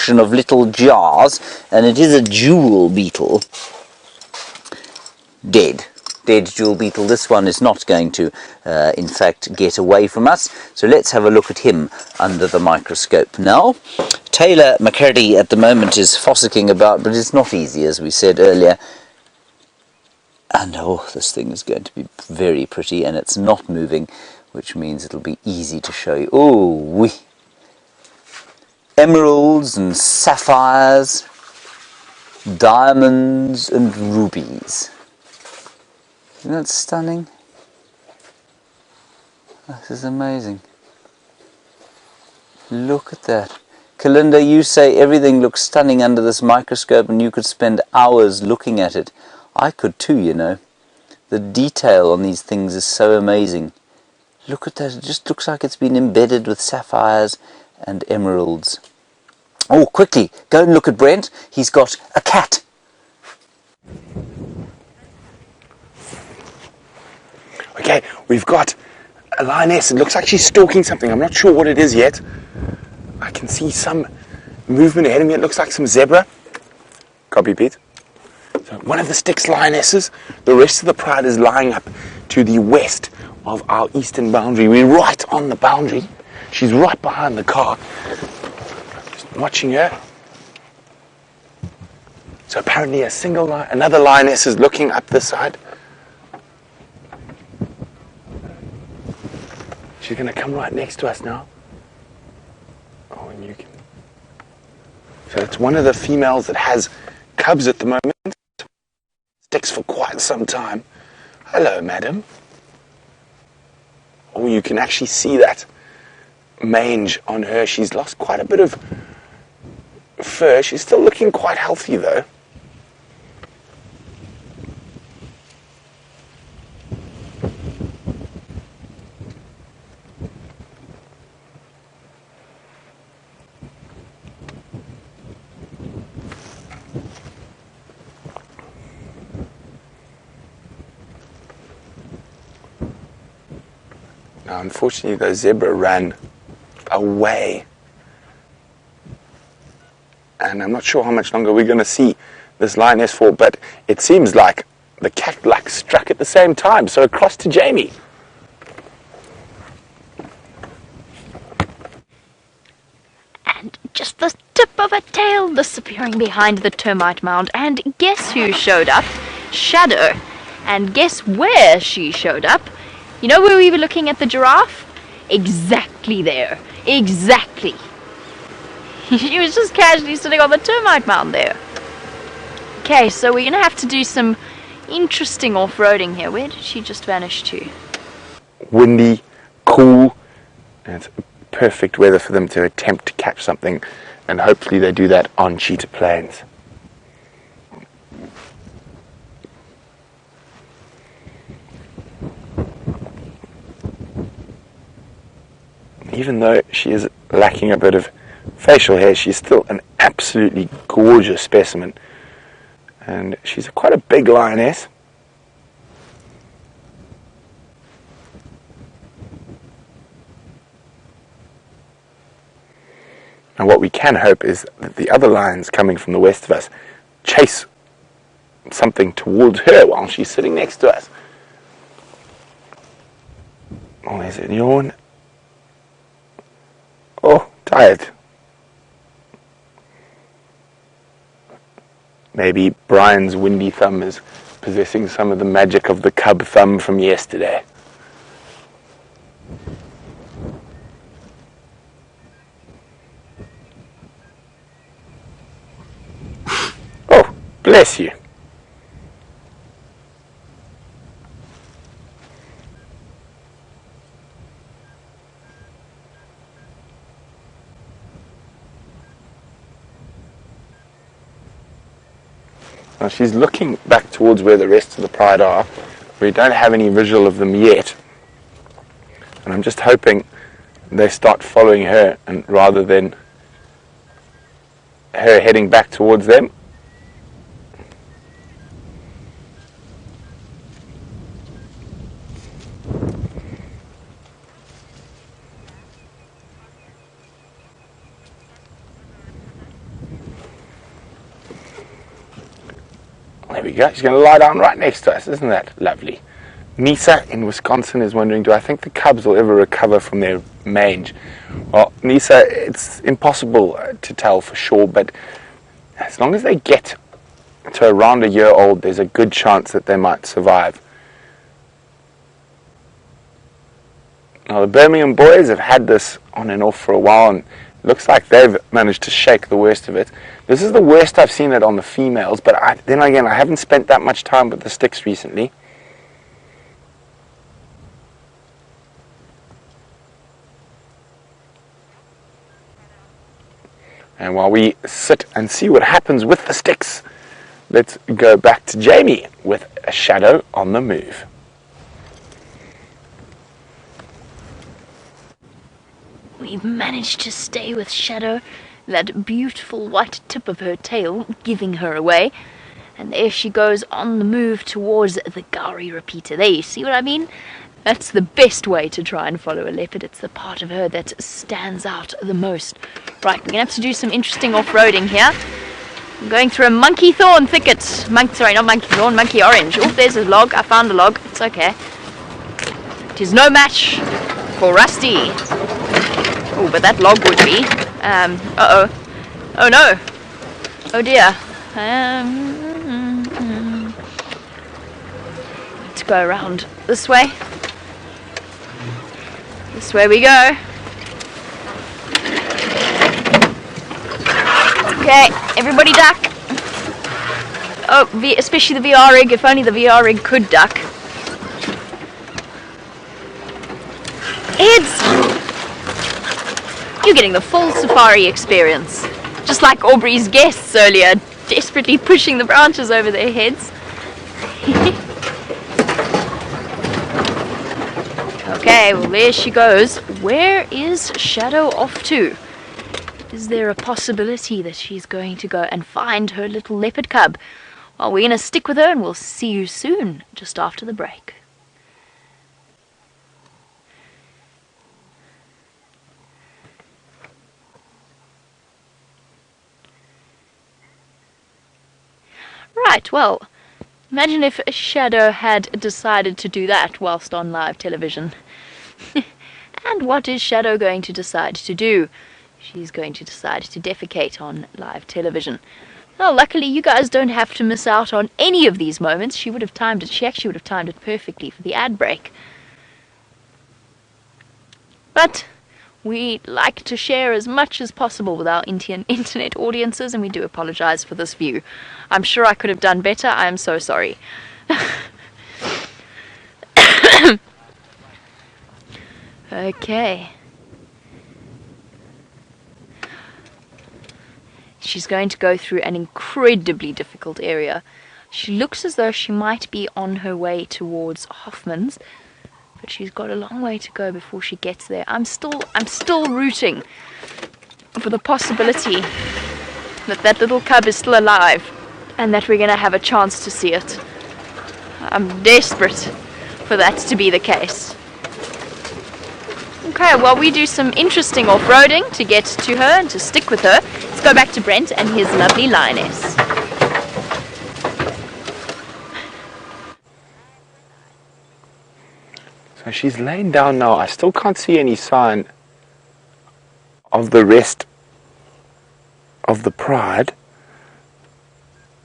collection of little jars, and it is a jewel beetle. Dead jewel beetle. This one is not going to, in fact, get away from us. So let's have a look at him under the microscope now. Taylor McCurdy at the moment is fossicking about, but it's not easy, as we said earlier. And oh, this thing is going to be very pretty, and it's not moving, which means it'll be easy to show you. Oh, wee! Emeralds and sapphires, diamonds and rubies. Isn't that stunning? This is amazing. Look at that. Kalinda, you say everything looks stunning under this microscope and you could spend hours looking at it. I could too, you know. The detail on these things is so amazing. Look at that. It just looks like it's been embedded with sapphires and emeralds. Oh, quickly, go and look at Brent. He's got a cat. Okay, we've got a lioness. It looks like she's stalking something. I'm not sure what it is yet. I can see some movement ahead of me. It looks like some zebra. Copy, Pete. So one of the Styx Lionesses. The rest of the pride is lying up to the west of our eastern boundary. We're right on the boundary. She's right behind the car. Just watching her. So apparently another lioness is looking up this side. She's going to come right next to us now. Oh, and you can... So it's one of the females that has cubs at the moment. Sticks for quite some time. Hello, madam. Oh, you can actually see that mange on her. She's lost quite a bit of fur. She's still looking quite healthy, though. Now, unfortunately, the zebra ran away. And I'm not sure how much longer we're going to see this lioness for, but it seems like the cat black struck at the same time. So across to Jamie. And just the tip of a tail disappearing behind the termite mound. And guess who showed up? Shadow. And guess where she showed up? You know where we were looking at the giraffe? Exactly there. Exactly. She was just casually sitting on the termite mound there. Okay, so we're going to have to do some interesting off-roading here. Where did she just vanish to? Windy, cool, and it's perfect weather for them to attempt to catch something, and hopefully they do that on Cheetah Plains. Even though she is lacking a bit of facial hair, she's still an absolutely gorgeous specimen. And she's quite a big lioness. And what we can hope is that the other lions coming from the west of us chase something towards her while she's sitting next to us. Oh, there's a yawn. Oh, tired. Maybe Brian's windy thumb is possessing some of the magic of the cub thumb from yesterday. Oh, bless you. Now she's looking back towards where the rest of the pride are. We don't have any visual of them yet. And I'm just hoping they start following her, and rather than her heading back towards them. there we go. She's going to lie down right next to us. Isn't that lovely? Nisa in Wisconsin is wondering, do I think the cubs will ever recover from their mange? Well, Nisa, it's impossible to tell for sure, but as long as they get to around a year old, there's a good chance that they might survive. Now, the Birmingham boys have had this on and off for a while, and it looks like they've managed to shake the worst of it. This is the worst I've seen it on the females, but then again, I haven't spent that much time with the Styx recently. And while we sit and see what happens with the Styx, let's go back to Jamie with a shadow on the move. We've managed to stay with Shadow, that beautiful white tip of her tail giving her away. And there she goes on the move towards the Gowrie repeater. There, you see what I mean? That's the best way to try and follow a leopard. It's the part of her that stands out the most. Right, we're going to have to do some interesting off-roading here. I'm going through a monkey thorn thicket. Sorry, not monkey thorn, monkey orange. Oh, there's a log. I found a log. It's okay. It is no match for Rusty. Oh, but that log would be. Uh-oh. Oh, no. Oh, dear. Let's go around this way. This way we go. Okay, everybody duck. Oh, especially the VR rig. If only the VR rig could duck. Heads! You're getting the full safari experience. Just like Aubrey's guests earlier, desperately pushing the branches over their heads. Okay, well there she goes. Where is Shadow off to? Is there a possibility that she's going to go and find her little leopard cub? Well, we're going to stick with her and we'll see you soon, just after the break. Right, well, imagine if Shadow had decided to do that whilst on live television. And what is Shadow going to decide to do? She's going to decide to defecate on live television. Well, luckily you guys don't have to miss out on any of these moments. She actually would have timed it perfectly for the ad break. But we like to share as much as possible with our internet audiences, and we do apologize for this view. I'm sure I could have done better. I am so sorry. Okay. She's going to go through an incredibly difficult area. She looks as though she might be on her way towards Hoffman's, but she's got a long way to go before she gets there. I'm still rooting for the possibility that that little cub is still alive and that we're going to have a chance to see it. I'm desperate for that to be the case. Okay, well, we do some interesting off-roading to get to her and to stick with her. Let's go back to Brent and his lovely lioness. So she's laying down now. I still can't see any sign of the rest of the pride.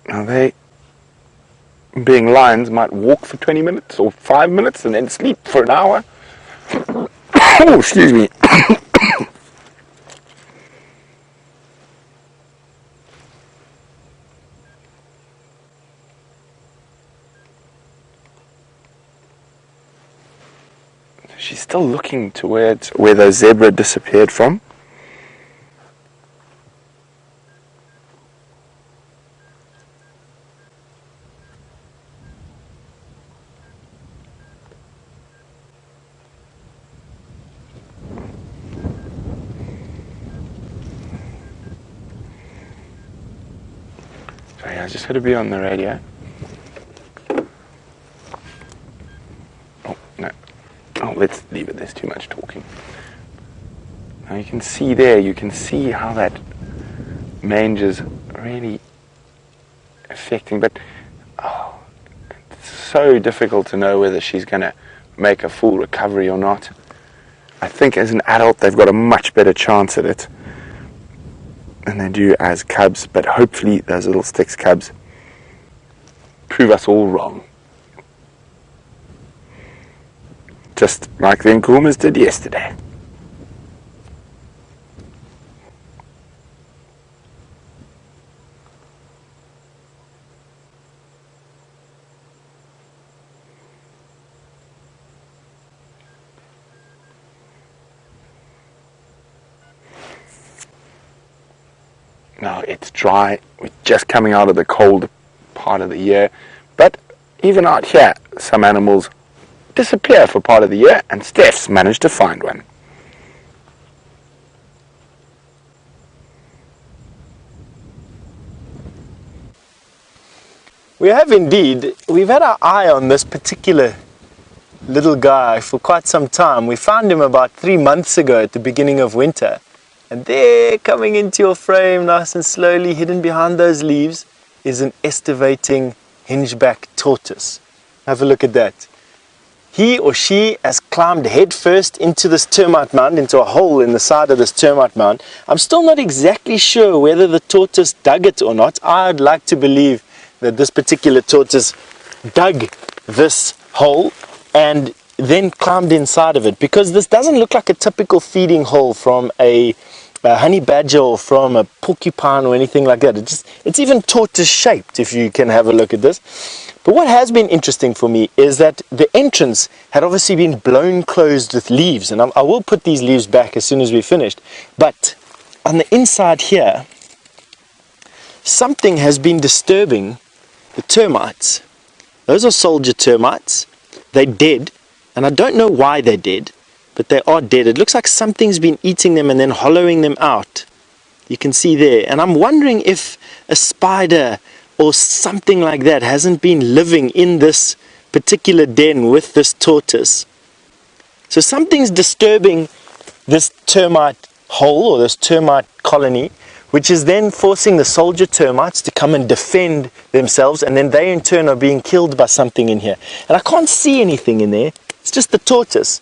Now they, being lions, might walk for 20 minutes or 5 minutes and then sleep for an hour. Oh, excuse me. She's still looking towards where the zebra disappeared from. Sorry, I just had to be on the radio. Oh, no. Oh, let's leave it. There's too much talking. Now you can see there, you can see how that mange is really affecting, but so difficult to know whether she's going to make a full recovery or not. I think as an adult they've got a much better chance at it than they do as cubs, but hopefully those little Styx cubs prove us all wrong. Just like the Nkumas did yesterday. Now it's dry, we're just coming out of the cold part of the year, but even out here some animals disappear for part of the year, and Stef's managed to find one. We have indeed. We've had our eye on this particular little guy for quite some time. We found him about 3 months ago at the beginning of winter. And there, coming into your frame nice and slowly, hidden behind those leaves, is an estivating Hingeback tortoise. Have a look at that. He or she has climbed head first into this termite mound, into a hole in the side of this termite mound. I'm still not exactly sure whether the tortoise dug it or not. I'd like to believe that this particular tortoise dug this hole and then climbed inside of it, because this doesn't look like a typical feeding hole from a honey badger or from a porcupine or anything like that. It's even tortoise shaped, if you can have a look at this. But what has been interesting for me is that the entrance had obviously been blown closed with leaves, and I will put these leaves back as soon as we're finished. But on the inside here, something has been disturbing the termites. Those are soldier termites. They're dead, and I don't know why they're dead, but they are dead. It looks like something's been eating them and then hollowing them out. You can see there. And I'm wondering if a spider or something like that hasn't been living in this particular den with this tortoise. So something's disturbing this termite hole or this termite colony, which is then forcing the soldier termites to come and defend themselves, and then they in turn are being killed by something in here. And I can't see anything in there. It's just the tortoise.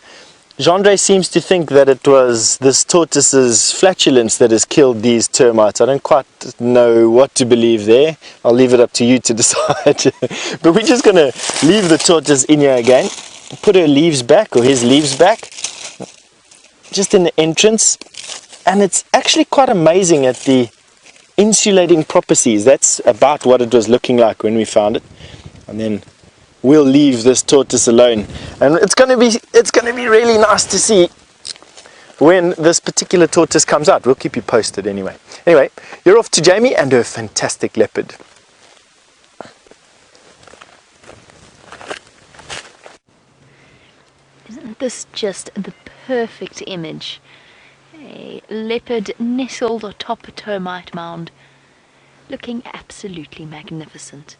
Gendre seems to think that it was this tortoise's flatulence that has killed these termites. I don't quite know what to believe there. I'll leave it up to you to decide. But we're just going to leave the tortoise in here again. Put her leaves back, or his leaves back, just in the entrance. And it's actually quite amazing at the insulating properties. That's about what it was looking like when we found it. And then we'll leave this tortoise alone, and it's going to be really nice to see when this particular tortoise comes out. We'll keep you posted anyway. Anyway, you're off to Jamie and her fantastic leopard. Isn't this just the perfect image? A leopard nestled atop a termite mound, looking absolutely magnificent.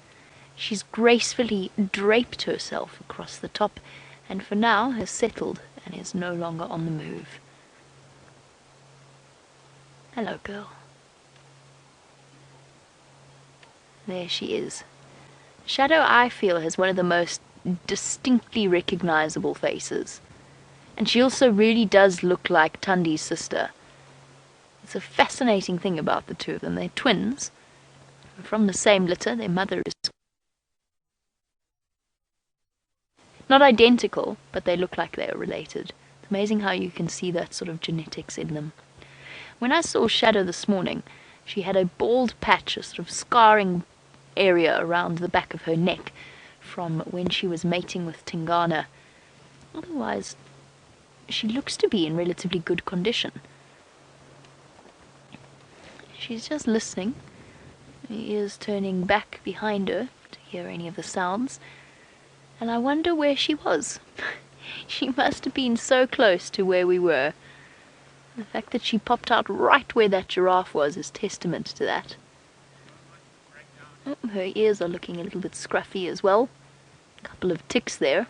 She's gracefully draped herself across the top, and for now has settled and is no longer on the move. Hello, girl. There she is. Shadow, I feel, has one of the most distinctly recognizable faces. And she also really does look like Tundi's sister. It's a fascinating thing about the two of them. They're twins. From the same litter, their mother is not identical, but they look like they are related. It's amazing how you can see that sort of genetics in them. When I saw Shadow this morning, she had a bald patch, a sort of scarring area around the back of her neck from when she was mating with Tingana. Otherwise, she looks to be in relatively good condition. She's just listening, her ears turning back behind her to hear any of the sounds. And I wonder where she was. She must have been so close to where we were. The fact that she popped out right where that giraffe was is testament to that. Oh, her ears are looking a little bit scruffy as well. A couple of ticks there.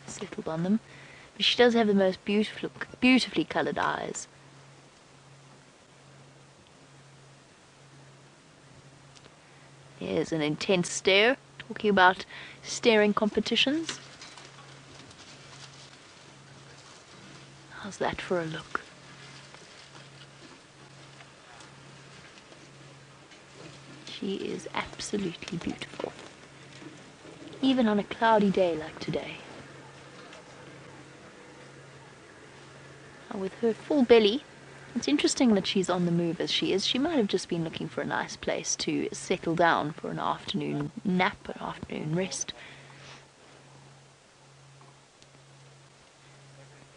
Settled on them. But she does have the most beautifully coloured eyes. There's an intense stare Talking about staring competitions. How's that for a look? She is absolutely beautiful, even on a cloudy day like today. Now with her full belly, it's interesting that she's on the move as she is. She might have just been looking for a nice place to settle down for an afternoon nap, an afternoon rest.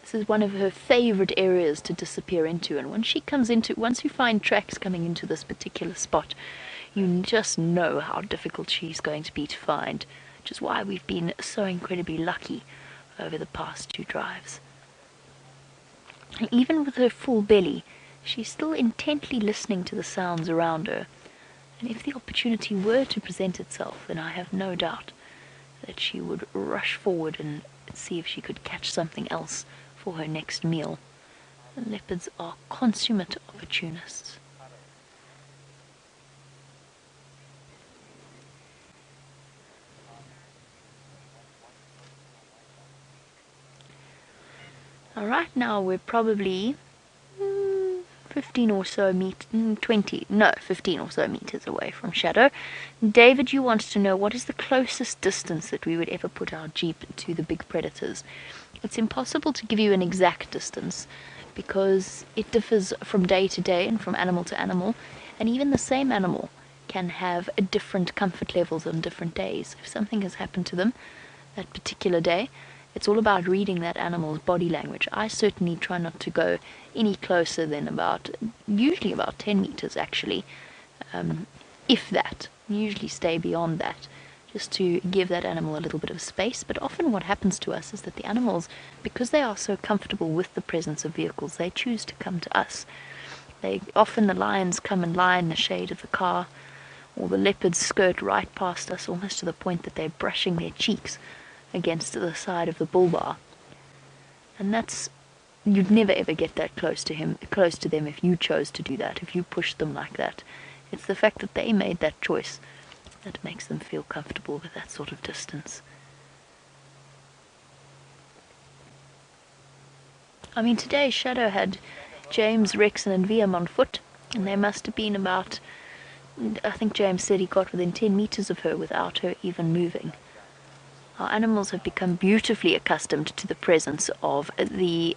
This is one of her favorite areas to disappear into, and once you find tracks coming into this particular spot, you just know how difficult she's going to be to find, which is why we've been so incredibly lucky over the past 2 drives. And even with her full belly, she's still intently listening to the sounds around her, and if the opportunity were to present itself, then I have no doubt that she would rush forward and see if she could catch something else for her next meal. The leopards are consummate opportunists. Now, right now we're probably 15 or so meters away from Shadow. David, you want to know what is the closest distance that we would ever put our Jeep to the big predators. It's impossible to give you an exact distance because it differs from day to day and from animal to animal, and even the same animal can have different comfort levels on different days. If something has happened to them that particular day, it's all about reading that animal's body language. I certainly try not to go any closer than usually about 10 meters actually, if that. Usually stay beyond that, just to give that animal a little bit of space. But often what happens to us is that the animals, because they are so comfortable with the presence of vehicles, they choose to come to us. Often the lions come and lie in the shade of the car, or the leopards skirt right past us, almost to the point that they're brushing their cheeks against the side of the bull bar. And you'd never ever get that close to them if you chose to do that, if you pushed them like that. It's the fact that they made that choice that makes them feel comfortable with that sort of distance. I mean, today Shadow had James, Rex and Viam on foot, and they must have been about, I think James said he got within 10 meters of her without her even moving. Our animals have become beautifully accustomed to the presence of the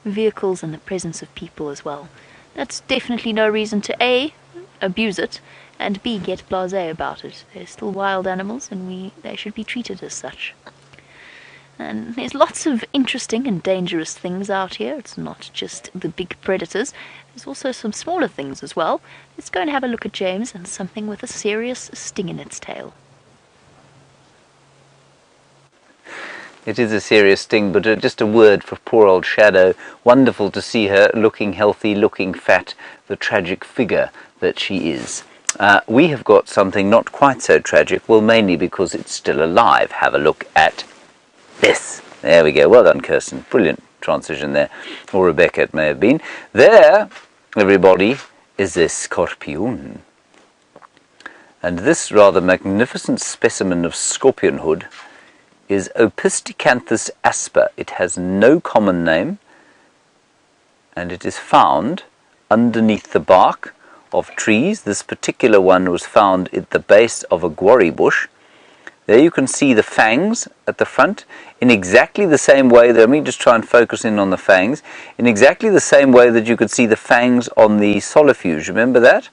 vehicles and the presence of people as well. That's definitely no reason to A, abuse it, and B, get blasé about it. They're still wild animals, and they should be treated as such. And there's lots of interesting and dangerous things out here. It's not just the big predators. There's also some smaller things as well. Let's go and have a look at James and something with a serious sting in its tail. It is a serious sting, but just a word for poor old Shadow. Wonderful to see her looking healthy, looking fat, the tragic figure that she is. We have got something not quite so tragic, well, mainly because it's still alive. Have a look at this. There we go. Well done, Kirsten. Brilliant transition there. Or Rebecca, it may have been. There, everybody, is a scorpion. And this rather magnificent specimen of scorpionhood is Opisthecanthus asper. It has no common name, and it is found underneath the bark of trees. This particular one was found at the base of a guarri bush. There you can see the fangs at the front in exactly the same way that, let me just try and focus in on the fangs, in exactly the same way that you could see the fangs on the solifuge. Remember that?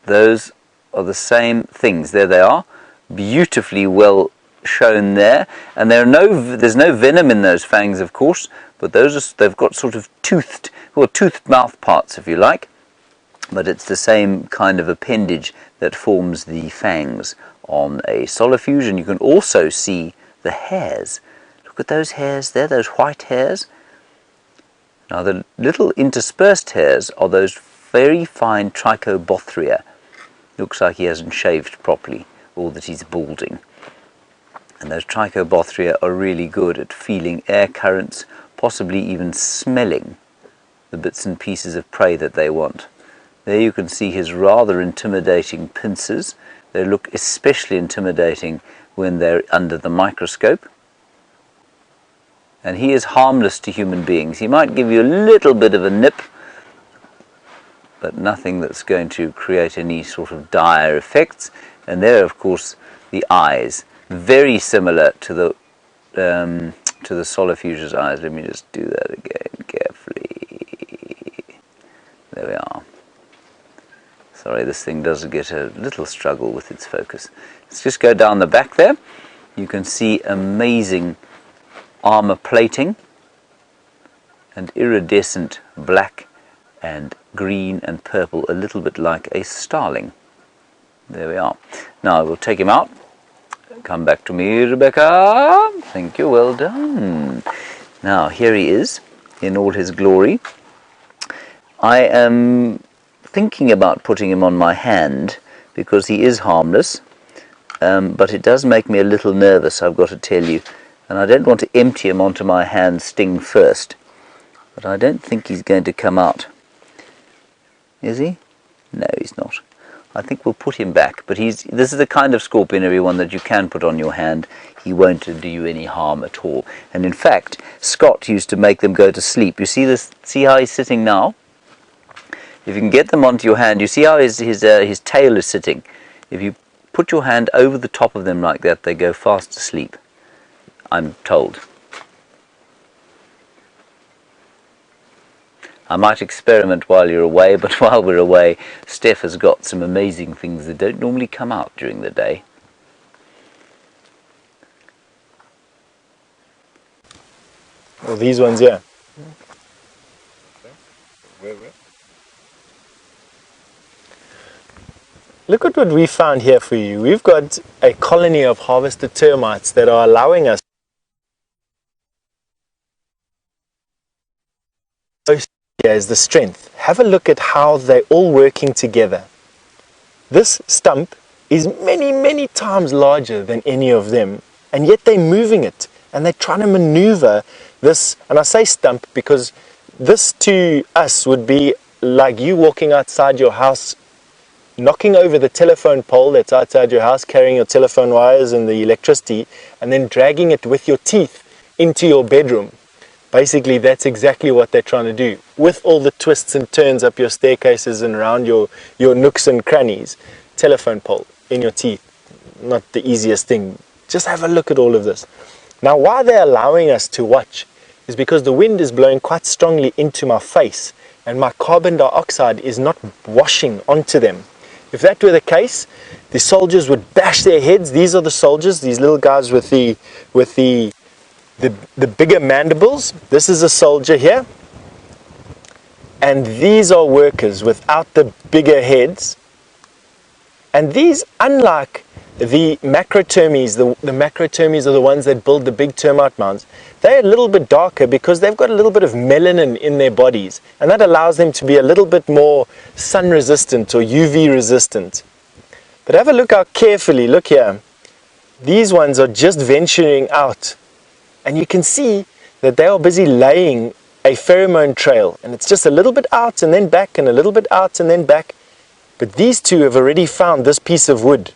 Those are the same things. There they are. Beautifully well shown there, and there's no venom in those fangs, of course, but they've got sort of toothed mouth parts, if you like, but it's the same kind of appendage that forms the fangs on a solifuge. And you can also see the hairs. Look at those hairs there, those white hairs. Now the little interspersed hairs are those very fine trichobothria. Looks like he hasn't shaved properly, or that he's balding. And those trichobothria are really good at feeling air currents, possibly even smelling the bits and pieces of prey that they want. There you can see his rather intimidating pincers, They look especially intimidating when they're under the microscope. And he is harmless to human beings. He might give you a little bit of a nip, but nothing that's going to create any sort of dire effects. And there, of course, the eyes, very similar to the Solifuge's eyes. Let me just do that again carefully. There we are. Sorry, this thing does get a little struggle with its focus. Let's just go down the back there. You can see amazing armor plating and iridescent black and green and purple, a little bit like a starling. There we are. Now I will take him out. Come back to me, Rebecca. Thank you, well done. Now here he is in all his glory. I am thinking about putting him on my hand because he is harmless, but it does make me a little nervous, I've got to tell you. And I don't want to empty him onto my hand sting first. But I don't think he's going to come out. Is he? No, he's not. I think we'll put him back. But this is the kind of scorpion, everyone, that you can put on your hand. He won't do you any harm at all. And in fact, Scott used to make them go to sleep. You see this? See how he's sitting now? If you can get them onto your hand, you see how his tail is sitting. If you put your hand over the top of them like that, they go fast asleep, I'm told. I might experiment while you're away, but while we're away, Stef has got some amazing things that don't normally come out during the day. Well, these ones here. Where? Look at what we found here for you. We've got a colony of harvested termites that are allowing us here is the strength. Have a look at how they're all working together. This stump is many, many times larger than any of them, and yet they're moving it, and they're trying to maneuver this. And I say stump because this to us would be like you walking outside your house, knocking over the telephone pole that's outside your house, carrying your telephone wires and the electricity, and then dragging it with your teeth into your bedroom. Basically, that's exactly what they're trying to do, with all the twists and turns up your staircases and around your nooks and crannies. Telephone pole in your teeth, not the easiest thing. Just have a look at all of this. Now, why they're allowing us to watch is because the wind is blowing quite strongly into my face, and my carbon dioxide is not washing onto them. If that were the case, the soldiers would bash their heads. These are the soldiers, these little guys with the bigger mandibles. This is a soldier here. And these are workers without the bigger heads. And these, unlike the macrotermes, the macrotermes are the ones that build the big termite mounds. They're a little bit darker because they've got a little bit of melanin in their bodies, and that allows them to be a little bit more sun resistant or UV resistant. But have a look how carefully, look here. These ones are just venturing out, and you can see that they are busy laying a pheromone trail, and it's just a little bit out and then back and a little bit out and then back. But these two have already found this piece of wood.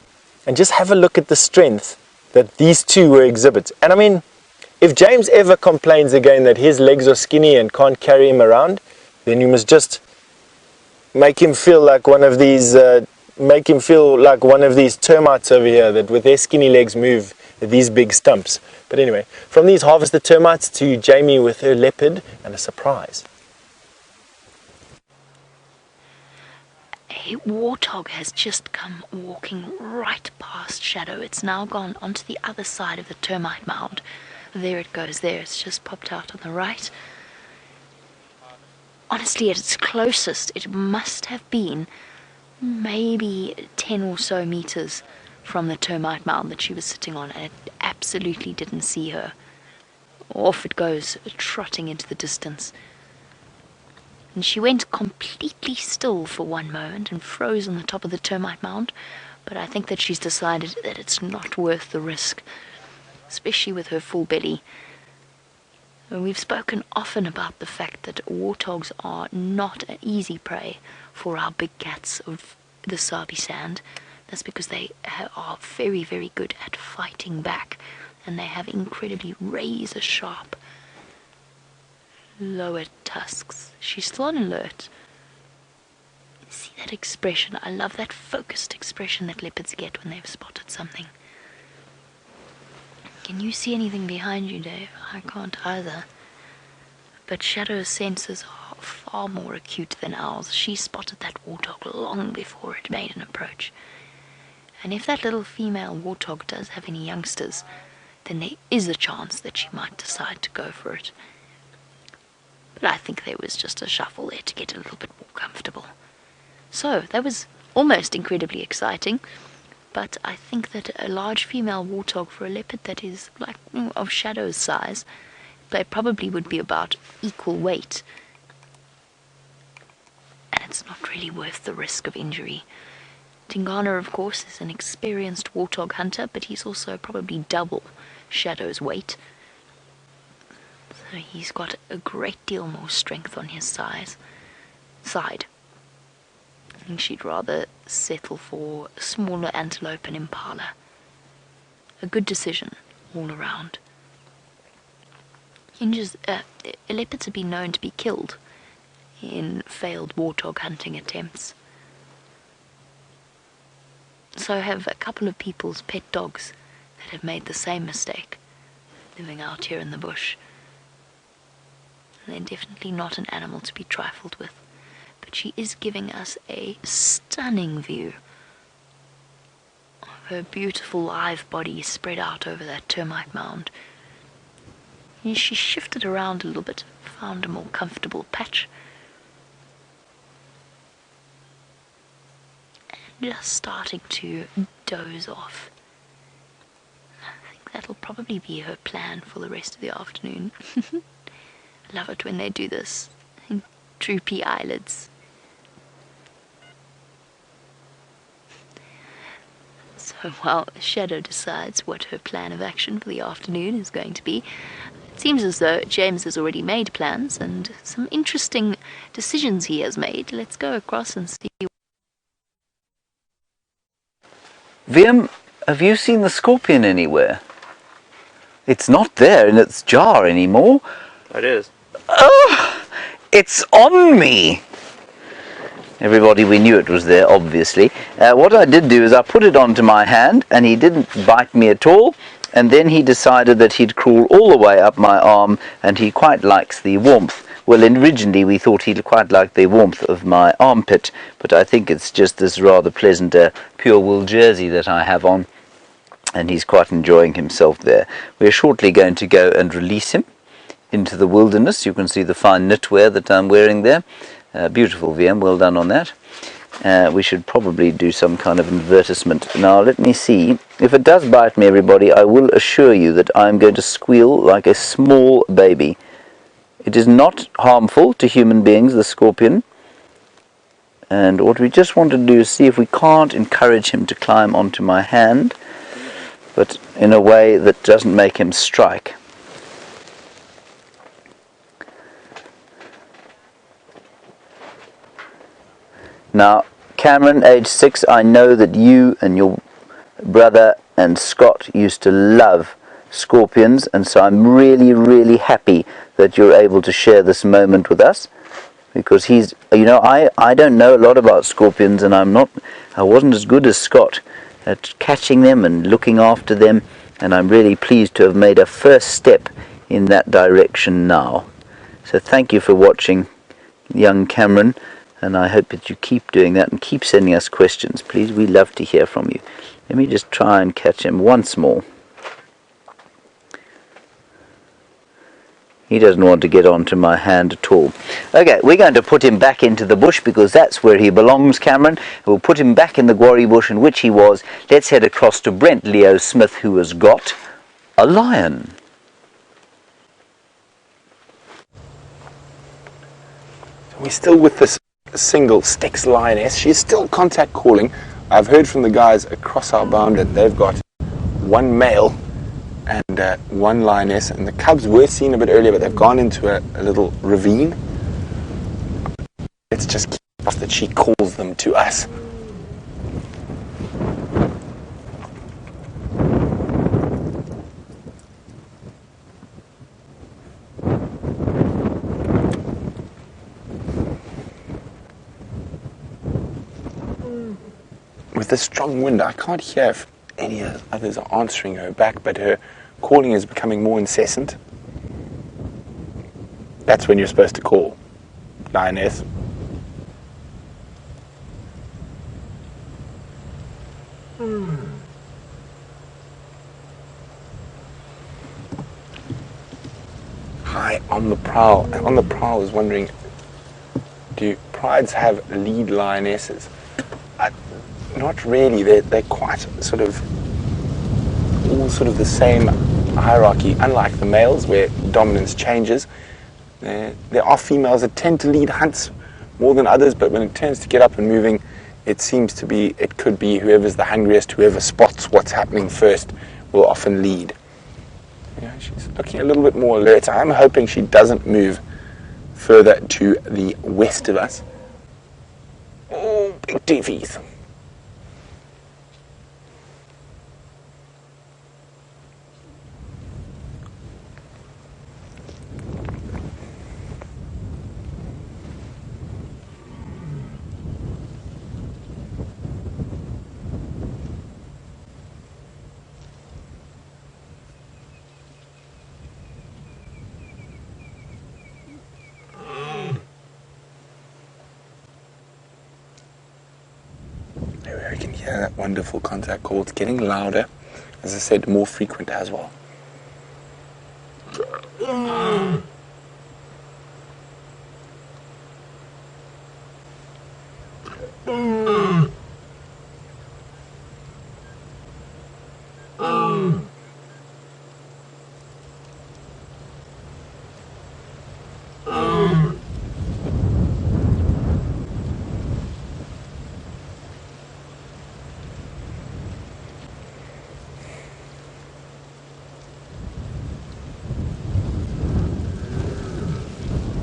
And just have a look at the strength that these two will exhibit. And I mean, if James ever complains again that his legs are skinny and can't carry him around, then you must just make him feel like one of these termites over here that with their skinny legs move these big stumps. But anyway, from these harvested termites to Jamie with her leopard and a surprise. A warthog has just come walking right past Shadow. It's now gone onto the other side of the termite mound. There it goes there. It's just popped out on the right. Honestly, at its closest, it must have been maybe 10 or so meters from the termite mound that she was sitting on, and it absolutely didn't see her. Off it goes, trotting into the distance. And she went completely still for one moment and froze on the top of the termite mound, but I think that she's decided that it's not worth the risk, especially with her full belly. And we've spoken often about the fact that warthogs are not an easy prey for our big cats of the Sabi sand, That's because they are very, very good at fighting back, and they have incredibly razor-sharp lower tusks. She's still on alert. See that expression? I love that focused expression that leopards get when they've spotted something. Can you see anything behind you, Dave? I can't either. But Shadow's senses are far more acute than ours. She spotted that warthog long before it made an approach. And if that little female warthog does have any youngsters, then there is a chance that she might decide to go for it. But I think there was just a shuffle there to get a little bit more comfortable. So, that was almost incredibly exciting, but I think that a large female warthog for a leopard that is like of Shadow's size, they probably would be about equal weight. And it's not really worth the risk of injury. Tingana, of course, is an experienced warthog hunter, but he's also probably double Shadow's weight. So he's got a great deal more strength on his side. I think she'd rather settle for a smaller antelope and impala. A good decision all around. Leopards have been known to be killed in failed warthog hunting attempts. So have a couple of people's pet dogs that have made the same mistake, living out here in the bush. And they're definitely not an animal to be trifled with. But she is giving us a stunning view of her beautiful live body spread out over that termite mound. And she shifted around a little bit, found a more comfortable patch, and just starting to doze off. I think that'll probably be her plan for the rest of the afternoon. I love it when they do this. Droopy eyelids. So while Shadow decides what her plan of action for the afternoon is going to be, it seems as though James has already made plans and some interesting decisions he has made. Let's go across and see. Liam, have you seen the scorpion anywhere? It's not there in its jar anymore. It is. Oh, it's on me! Everybody, we knew it was there, obviously. What I did do is I put it onto my hand, and he didn't bite me at all, and then he decided that he'd crawl all the way up my arm, and he quite likes the warmth. Well, originally we thought he'd quite like the warmth of my armpit, but I think it's just this rather pleasant pure wool jersey that I have on, and he's quite enjoying himself there. We're shortly going to go and release him into the wilderness. You can see the fine knitwear that I'm wearing there. Beautiful, VM, well done on that. We should probably do some kind of advertisement. Now, let me see. If it does bite me, everybody, I will assure you that I'm going to squeal like a small baby. It is not harmful to human beings, the scorpion. And what we just want to do is see if we can't encourage him to climb onto my hand, but in a way that doesn't make him strike. Now, Cameron, age 6, I know that you and your brother and Scott used to love scorpions, and so I'm really, really happy that you're able to share this moment with us, because he's, you know, I don't know a lot about scorpions, and I wasn't as good as Scott at catching them and looking after them, and I'm really pleased to have made a first step in that direction now. So thank you for watching, young Cameron. And I hope that you keep doing that and keep sending us questions, please. We love to hear from you. Let me just try and catch him once more. He doesn't want to get onto my hand at all. Okay, we're going to put him back into the bush because that's where he belongs, Cameron. We'll put him back in the quarry bush in which he was. Let's head across to Brent Leo Smith, who has got a lion. We're still with this single Styx Lioness. She's still contact calling. I've heard from the guys across our bound that they've got one male and one lioness, and the cubs were seen a bit earlier, but they've gone into a little ravine. Let's just keep off that she calls them to us. With this strong wind, I can't hear if any others are answering her back, but her calling is becoming more incessant. That's when you're supposed to call, Lioness. High on the prowl. And on the prowl, I was wondering, do prides have lead lionesses? Not really. They're quite sort of all sort of the same hierarchy, unlike the males where dominance changes. There are females that tend to lead hunts more than others, but when it turns to get up and moving, it could be whoever's the hungriest, whoever spots what's happening first will often lead. Yeah, she's looking a little bit more alert. I'm hoping she doesn't move further to the west of us. Oh, big doofies. We can hear that wonderful contact call. It's getting louder. As I said, more frequent as well.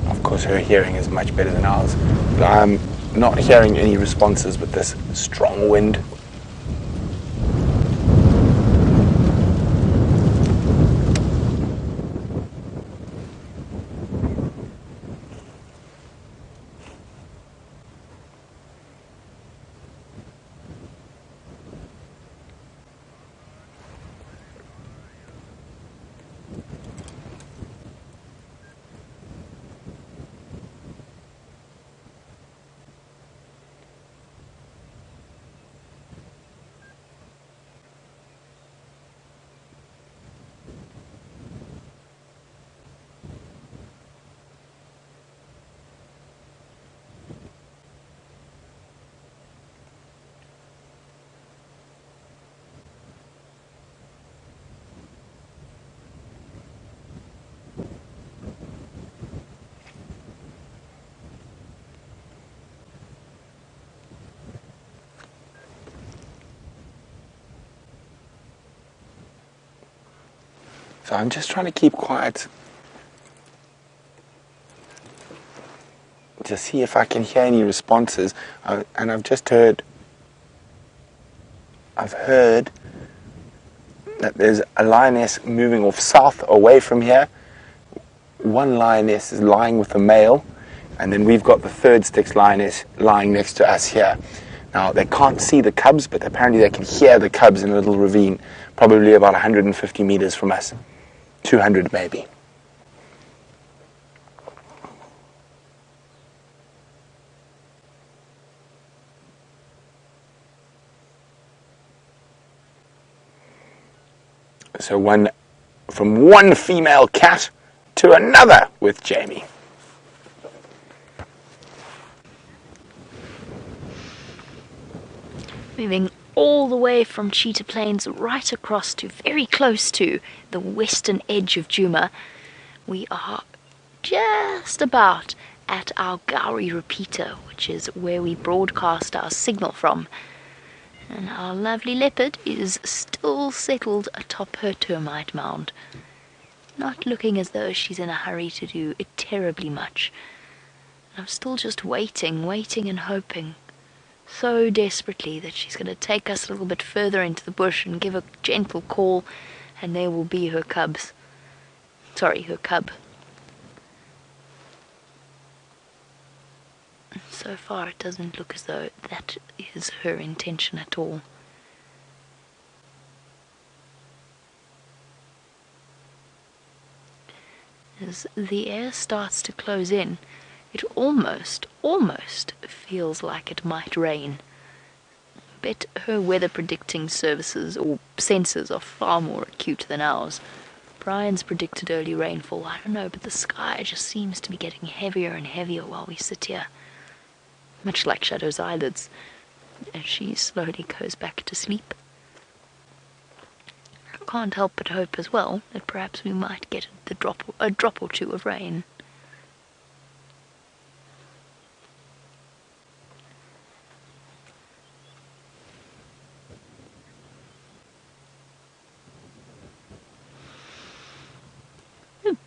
Of course, her hearing is much better than ours. But I'm not hearing any responses with this strong wind. So I'm just trying to keep quiet to see if I can hear any responses. And I've heard that there's a lioness moving off south away from here. One lioness is lying with a male, and then we've got the third Styx Lioness lying next to us here. Now, they can't see the cubs, but apparently they can hear the cubs in a little ravine, probably about 150 meters from us. 200 maybe. So from one female cat to another with Jamie. Moving all the way from Cheetah Plains right across to very close to the western edge of Djuma, we are just about at our Gowrie repeater, which is where we broadcast our signal from. And our lovely leopard is still settled atop her termite mound, not looking as though she's in a hurry to do terribly much. I'm still just waiting and hoping so desperately that she's going to take us a little bit further into the bush and give a gentle call, and there will be her cubs. Sorry, her cub. so far it doesn't look as though that is her intention at all. As the air starts to close in, it almost feels like it might rain. Bet her weather predicting services or sensors are far more acute than ours. Brian's predicted early rainfall, I don't know, but the sky just seems to be getting heavier and heavier while we sit here. Much like Shadow's eyelids, as she slowly goes back to sleep. I can't help but hope as well that perhaps we might get a drop or two of rain.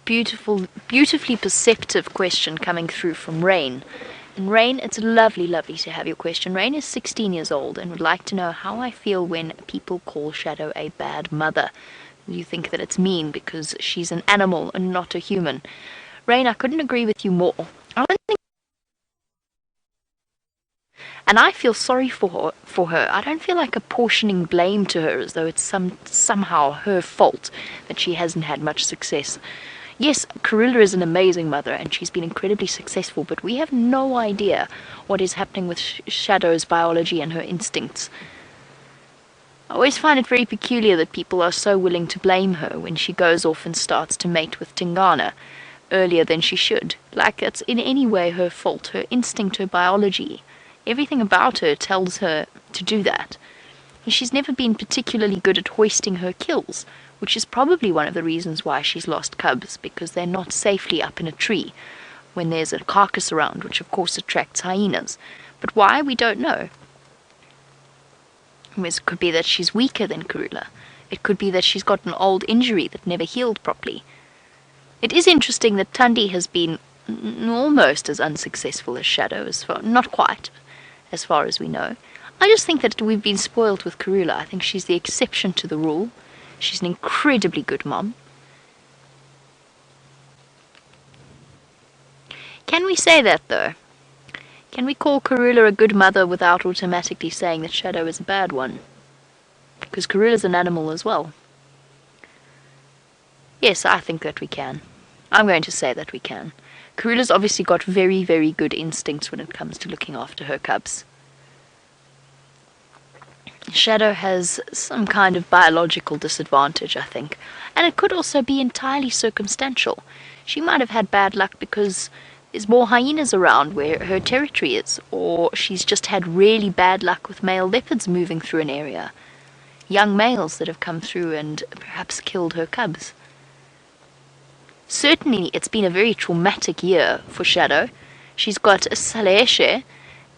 Beautifully perceptive question coming through from Rain. And Rain, it's lovely to have your question. Rain is 16 years old and would like to know how I feel when people call Shadow a bad mother. You think that it's mean because she's an animal and not a human. Rain, I couldn't agree with you more. And I feel sorry for her. I don't feel like apportioning blame to her as though it's somehow her fault that she hasn't had much success. Yes, Karula is an amazing mother and she's been incredibly successful, but we have no idea what is happening with Shadow's biology and her instincts. I always find it very peculiar that people are so willing to blame her when she goes off and starts to mate with Tingana earlier than she should. Like it's in any way her fault, her instinct, her biology. Everything about her tells her to do that. And she's never been particularly good at hoisting her kills, which is probably one of the reasons why she's lost cubs, because they're not safely up in a tree when there's a carcass around, which of course attracts hyenas. But why, we don't know. It could be that she's weaker than Karula. It could be that she's got an old injury that never healed properly. It is interesting that Tundi has been almost as unsuccessful as Shadow, not quite, as far as we know. I just think that we've been spoiled with Karula. I think she's the exception to the rule. She's an incredibly good mom. Can we say that, though? Can we call Karula a good mother without automatically saying that Shadow is a bad one? Because Karula's an animal as well. Yes, I think that we can. I'm going to say that we can. Karula's obviously got very, very good instincts when it comes to looking after her cubs. Shadow has some kind of biological disadvantage, I think, and it could also be entirely circumstantial. She might have had bad luck because there's more hyenas around where her territory is, or she's just had really bad luck with male leopards moving through an area. Young males that have come through and perhaps killed her cubs. Certainly it's been a very traumatic year for Shadow. She's got a Saleshe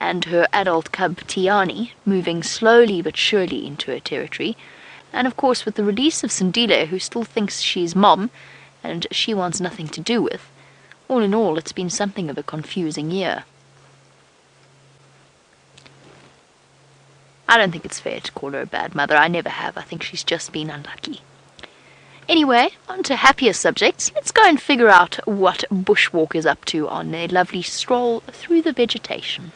and her adult cub Tiani moving slowly but surely into her territory, and of course with the release of Sindile, who still thinks she's mom and she wants nothing to do with. All in all, it's been something of a confusing year. I don't think it's fair to call her a bad mother. I never have. I think she's just been unlucky. Anyway, on to happier subjects. Let's go and figure out what Bushwalk is up to on their lovely stroll through the vegetation.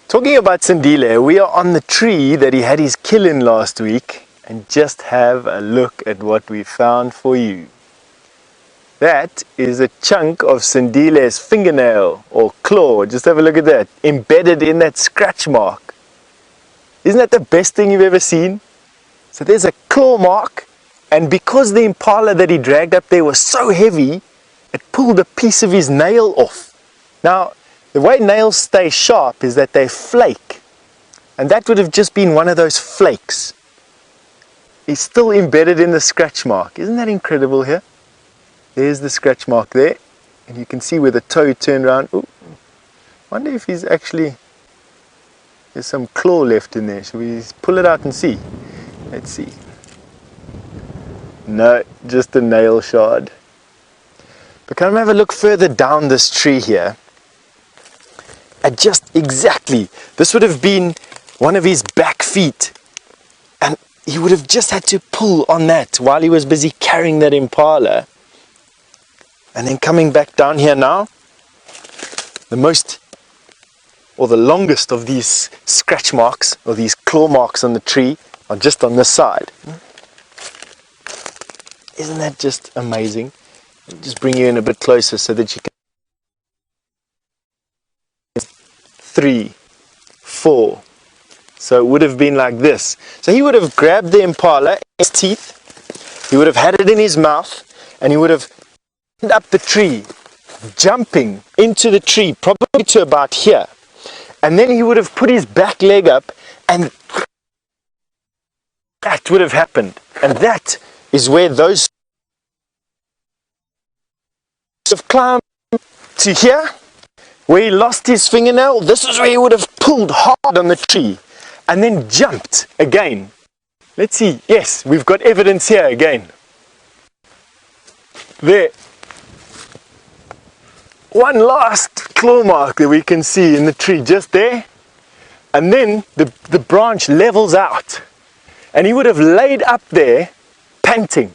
Talking about Sindile, we are on the tree that he had his kill in last week, and just have a look at what we found for you. That is a chunk of Sindile's fingernail or claw. Just have a look at that, embedded in that scratch mark. Isn't that the best thing you've ever seen? So there's a claw mark, and because the impala that he dragged up there was so heavy, it pulled a piece of his nail off. Now, the way nails stay sharp is that they flake, and that would have just been one of those flakes. It's still embedded in the scratch mark. Isn't that incredible here? There's the scratch mark there, and you can see where the toe turned around. Ooh, wonder if he's actually, there's some claw left in there. Shall we pull it out and see? Let's see. No, just a nail shard. But come have a look further down this tree here. And just exactly, this would have been one of his back feet, and he would have just had to pull on that while he was busy carrying that impala. And then coming back down here now, the longest of these scratch marks, or these claw marks on the tree, are just on this side. Isn't that just amazing? I'll just bring you in a bit closer so that you can 3, 4. So it would have been like this. So he would have grabbed the impala in his teeth, he would have had it in his mouth, and he would have up the tree, jumping into the tree, probably to about here. And then he would have put his back leg up, and that would have happened. And that is where those have climbed to here, where he lost his fingernail. This is where he would have pulled hard on the tree and then jumped again. Let's see. Yes, we've got evidence here again. There. One last claw mark that we can see in the tree just there. And then the branch levels out. And he would have laid up there, panting.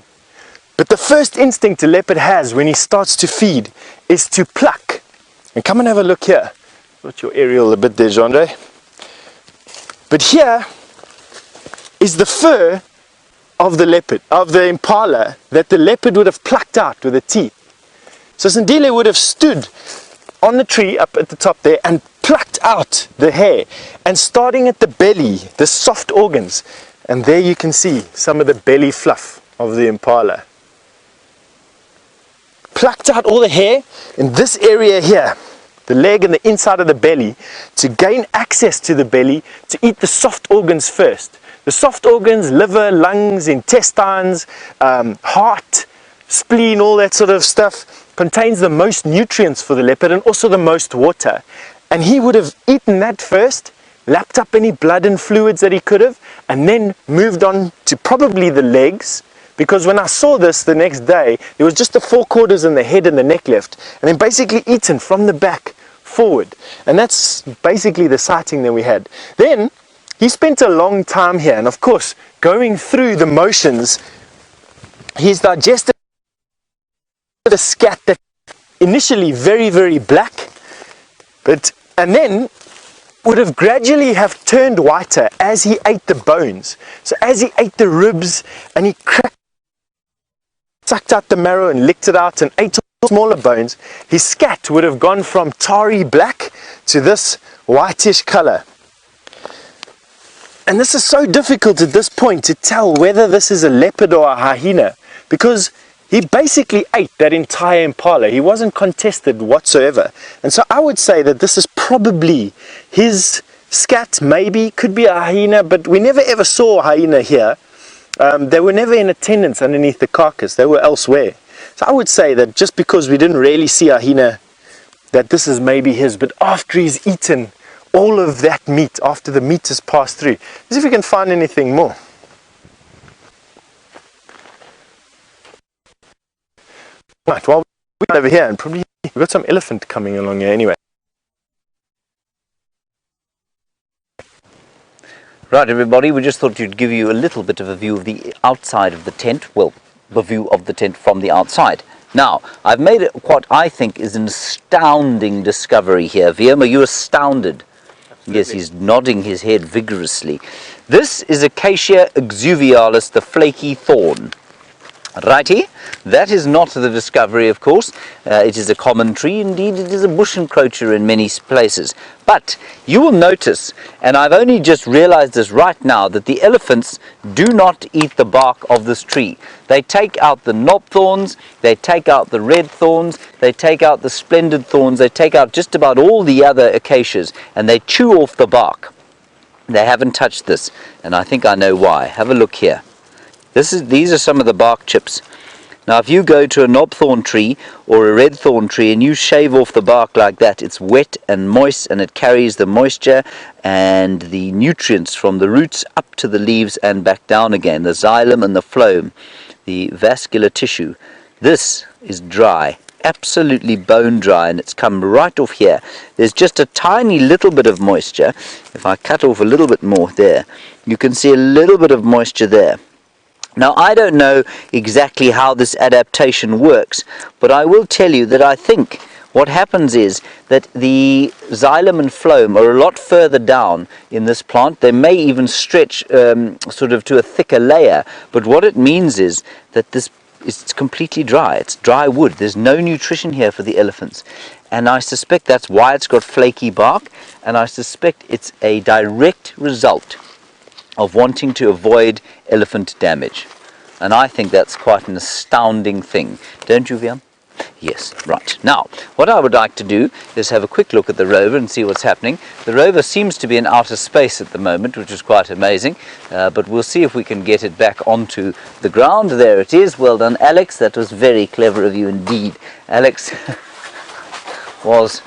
But the first instinct a leopard has when he starts to feed is to pluck. And come and have a look here. Got your aerial a bit there, Jandre. But here is the fur of the leopard, of the impala, that the leopard would have plucked out with the teeth. So Sandile would have stood on the tree up at the top there and plucked out the hair, and starting at the belly, the soft organs, and there you can see some of the belly fluff of the impala. Plucked out all the hair in this area here, the leg and the inside of the belly, to gain access to the belly, to eat the soft organs first. The soft organs, liver, lungs, intestines, heart, spleen, all that sort of stuff, contains the most nutrients for the leopard and also the most water. And he would have eaten that first, lapped up any blood and fluids that he could have, and then moved on to probably the legs. Because when I saw this the next day, there was just the forequarters and the head and the neck left, and then basically eaten from the back forward. And that's basically the sighting that we had. Then he spent a long time here, and of course, going through the motions, he's digested the scat that initially very, very black, and then would have gradually have turned whiter as he ate the bones. So as he ate the ribs and he sucked out the marrow and licked it out and ate all the smaller bones, his scat would have gone from tarry black to this whitish color. And this is so difficult at this point to tell whether this is a leopard or a hyena, because he basically ate that entire impala. He wasn't contested whatsoever. And so I would say that this is probably his scat, maybe, could be a hyena, but we never ever saw a hyena here. They were never in attendance underneath the carcass. They were elsewhere. So I would say that just because we didn't really see a hyena, that this is maybe his. But after he's eaten all of that meat, after the meat has passed through, let's see if we can find anything more. Right, well, we're over here, and probably we've got some elephant coming along here anyway. Right, everybody, we just thought we'd give you a little bit of a view of the outside of the tent. Well, the view of the tent from the outside. Now, I've made what I think is an astounding discovery here. Viam, are you astounded? Absolutely. Yes, he's nodding his head vigorously. This is Acacia exuvialis, the flaky thorn. Righty, that is not the discovery, of course. It is a common tree. Indeed, it is a bush encroacher in many places. But you will notice, and I've only just realized this right now, that the elephants do not eat the bark of this tree. They take out the knob thorns, they take out the red thorns, they take out the splendid thorns, they take out just about all the other acacias, and they chew off the bark. They haven't touched this, and I think I know why. Have a look here. These are some of the bark chips. Now if you go to a knobthorn tree or a red thorn tree and you shave off the bark like that, it's wet and moist, and it carries the moisture and the nutrients from the roots up to the leaves and back down again, the xylem and the phloem, the vascular tissue. This is dry, absolutely bone dry, and it's come right off here. There's just a tiny little bit of moisture. If I cut off a little bit more there, you can see a little bit of moisture there. Now, I don't know exactly how this adaptation works, but I will tell you that I think what happens is that the xylem and phloem are a lot further down in this plant. They may even stretch sort of to a thicker layer, but what it means is that it's completely dry. It's dry wood. There's no nutrition here for the elephants. And I suspect that's why it's got flaky bark, and I suspect it's a direct result of wanting to avoid elephant damage. And I think that's quite an astounding thing. Don't you, Vian? Yes, right. Now, what I would like to do is have a quick look at the rover and see what's happening. The rover seems to be in outer space at the moment, which is quite amazing, but we'll see if we can get it back onto the ground. There it is. Well done, Alex. That was very clever of you indeed. Alex was...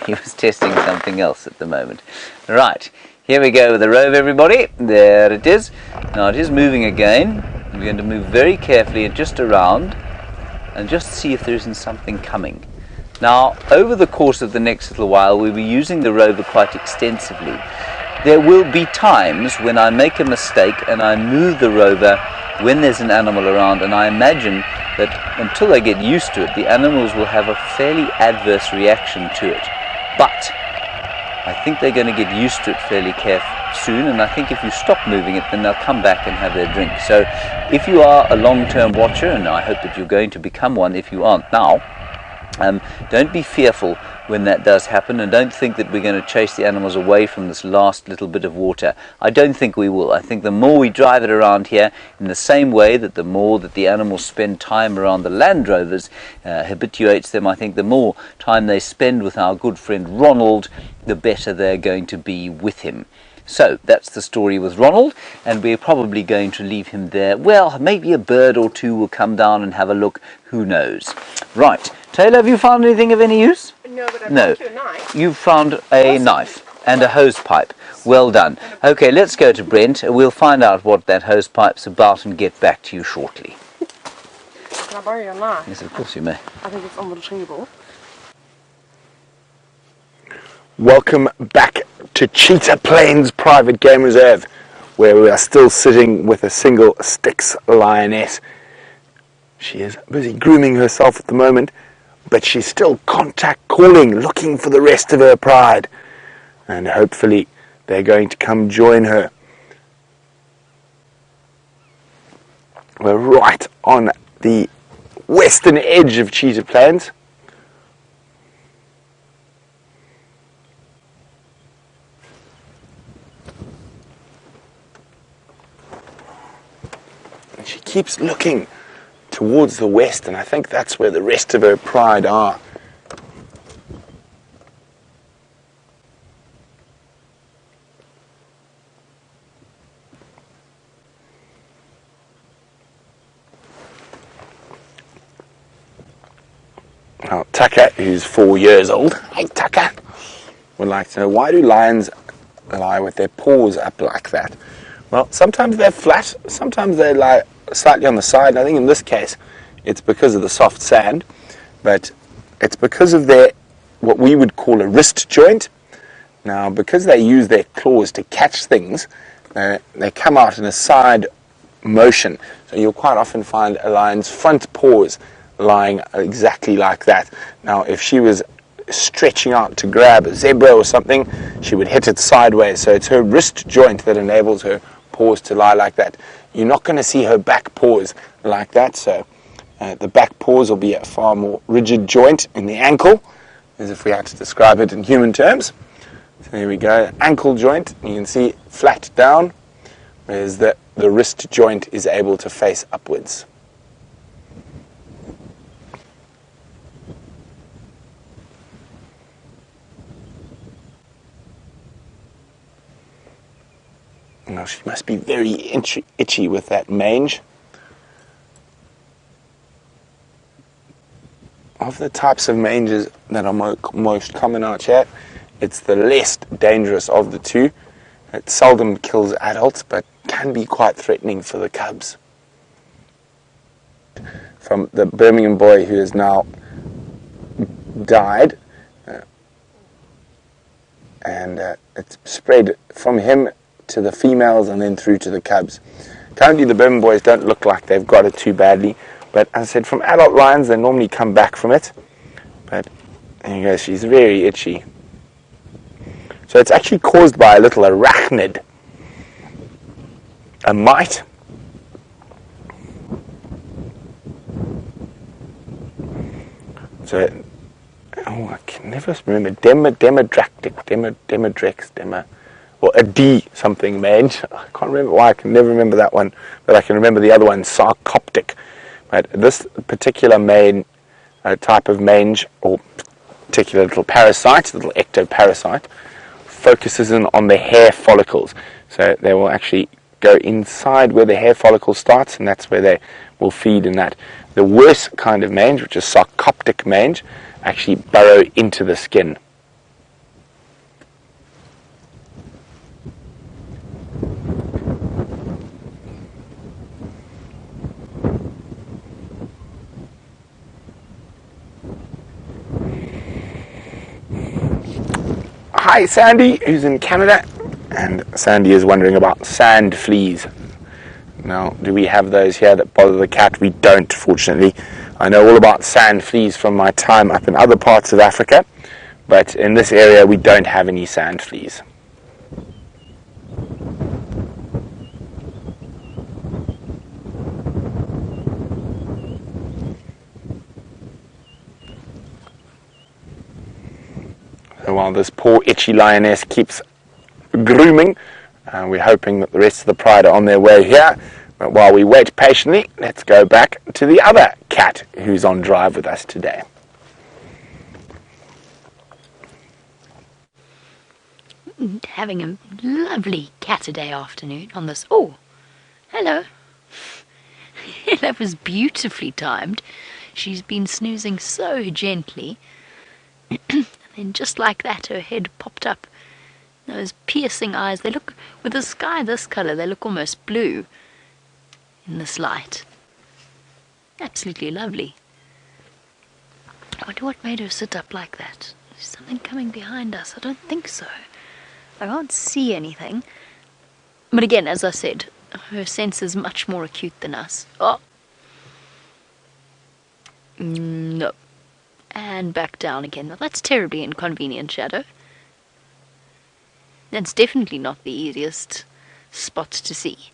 he was testing something else at the moment. Right. Here we go with the rover, everybody. There it is. Now it is moving again. I'm going to move very carefully just around and just see if there isn't something coming. Now, over the course of the next little while, we'll be using the rover quite extensively. There will be times when I make a mistake and I move the rover when there's an animal around, and I imagine that until they get used to it, the animals will have a fairly adverse reaction to it. But I think they're going to get used to it fairly soon, and I think if you stop moving it, then they'll come back and have their drink. So if you are a long-term watcher, and I hope that you're going to become one if you aren't now, don't be fearful when that does happen, and don't think that we're going to chase the animals away from this last little bit of water. I don't think we will. I think the more we drive it around here, in the same way that the more that the animals spend time around the Land Rovers habituates them, I think the more time they spend with our good friend Ronald, the better they're going to be with him. So that's the story with Ronald, and we're probably going to leave him there. Well, maybe a bird or two will come down and have a look. Who knows? Right. Taylor, have you found anything of any use? No, but I found you a knife. You've found a knife and a hose pipe. Well done. Okay, let's go to Brent. We'll find out what that hose pipe's about and get back to you shortly. Can I borrow your knife? Yes, of course you may. I think it's on the table. Welcome back to Cheetah Plains Private Game Reserve, where we are still sitting with a single Styx Lioness. She is busy grooming herself at the moment, but she's still contact calling, looking for the rest of her pride. And hopefully they're going to come join her. We're right on the western edge of Cheetah Plains. And she keeps looking towards the west, and I think that's where the rest of her pride are. Now, Tucker, who's 4 years old, hey Tucker, would like to know, why do lions lie with their paws up like that? Well, sometimes they're flat, sometimes they lie slightly on the side, and I think in this case it's because of the soft sand, but it's because of their, what we would call a wrist joint. Now, because they use their claws to catch things, they come out in a side motion, so you'll quite often find a lion's front paws lying exactly like that. Now, if she was stretching out to grab a zebra or something, she would hit it sideways, so it's her wrist joint that enables her paws to lie like that. You're not going to see her back paws like that, so the back paws will be a far more rigid joint in the ankle, as if we had to describe it in human terms. So there we go, ankle joint, you can see flat down, whereas the wrist joint is able to face upwards. Now, she must be very itchy with that mange. Of the types of manges that are most common out here, it's the less dangerous of the two. It seldom kills adults, but can be quite threatening for the cubs. From the Birmingham boy who has now died, and it's spread from him to the females and then through to the cubs. Currently the Birmingham boys don't look like they've got it too badly, but as I said, from adult lions they normally come back from it. But there you go, she's very itchy. So it's actually caused by a little arachnid, a mite. So, I can never remember, Demadrex, or a D something mange. I can't remember why, I can never remember that one, but I can remember the other one, Sarcoptic. But this particular type of mange, or particular little parasite, little ectoparasite, focuses in on the hair follicles. So they will actually go inside where the hair follicle starts, and that's where they will feed in that. The worst kind of mange, which is sarcoptic mange, actually burrow into the skin. Hi Sandy, who's in Canada, and Sandy is wondering about sand fleas. Now, do we have those here that bother the cat? We don't, fortunately. I know all about sand fleas from my time up in other parts of Africa, but in this area we don't have any sand fleas. So while this poor itchy lioness keeps grooming, we're hoping that the rest of the pride are on their way here. But while we wait patiently, let's go back to the other cat who's on drive with us today. Having a lovely cat-a-day afternoon on this. Oh, hello. That was beautifully timed. She's been snoozing so gently. And just like that, her head popped up. Those piercing eyes, they look, with the sky this colour, they look almost blue in this light. Absolutely lovely. I wonder what made her sit up like that. Is something coming behind us? I don't think so. I can't see anything. But again, as I said, her sense is much more acute than us. Oh! No. And back down again. Well, that's terribly inconvenient, Shadow. That's definitely not the easiest spot to see.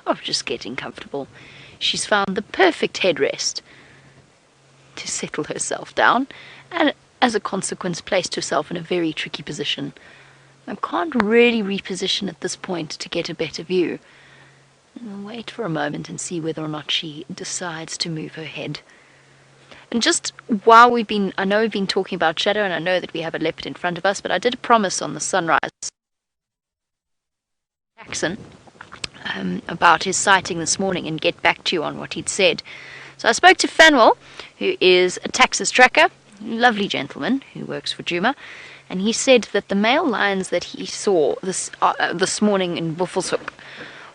Oh, just getting comfortable. She's found the perfect headrest to settle herself down, and as a consequence placed herself in a very tricky position. I can't really reposition at this point to get a better view. I'll wait for a moment and see whether or not she decides to move her head. And just while I know we've been talking about Shadow, and I know that we have a leopard in front of us, but I did promise on the sunrise Jackson about his sighting this morning and get back to you on what he'd said. So I spoke to Fanwell, who is a taxis tracker, lovely gentleman who works for Djuma, and he said that the male lions that he saw this morning in Buffelshoek,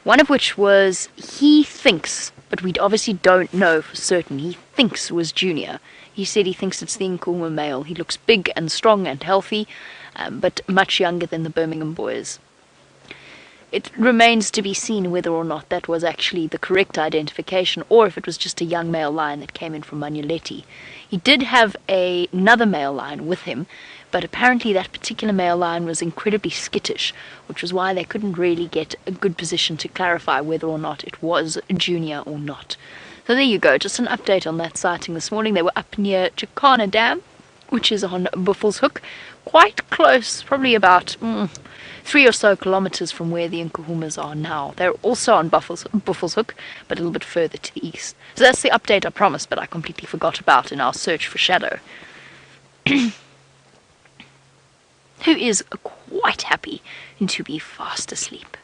one of which was, he thinks, but we obviously don't know for certain, he thinks was Junior. He said he thinks it's the Nkuhuma male. He looks big and strong and healthy, but much younger than the Birmingham boys. It remains to be seen whether or not that was actually the correct identification, or if it was just a young male lion that came in from Manuleti. He did have another male lion with him, but apparently that particular male lion was incredibly skittish, which was why they couldn't really get a good position to clarify whether or not it was Junior or not. So there you go, just an update on that sighting this morning. They were up near Chikana Dam, which is on Buffelshoek, quite close, probably about 3 or so kilometers from where the Nkuhumas are now. They're also on Buffelshoek, but a little bit further to the east. So that's the update I promised, but I completely forgot about in our search for Shadow. Who is quite happy to be fast asleep.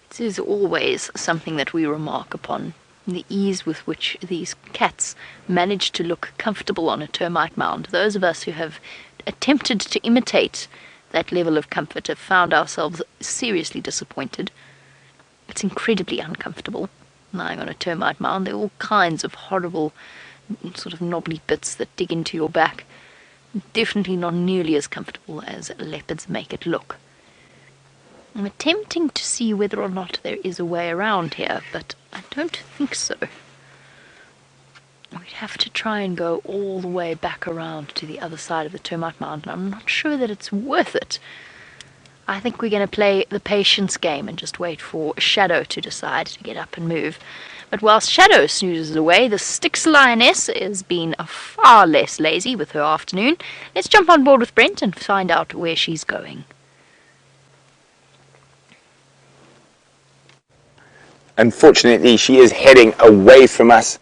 This is always something that we remark upon, the ease with which these cats manage to look comfortable on a termite mound. Those of us who have attempted to imitate that level of comfort have found ourselves seriously disappointed. It's incredibly uncomfortable lying on a termite mound. There are all kinds of horrible sort of knobbly bits that dig into your back. Definitely not nearly as comfortable as leopards make it look. I'm attempting to see whether or not there is a way around here, but I don't think so. We'd have to try and go all the way back around to the other side of the termite mound, and I'm not sure that it's worth it. I think we're going to play the patience game and just wait for Shadow to decide to get up and move. But whilst Shadow snoozes away, the Styx Lioness has been far less lazy with her afternoon. Let's jump on board with Brent and find out where she's going. Unfortunately, she is heading away from us,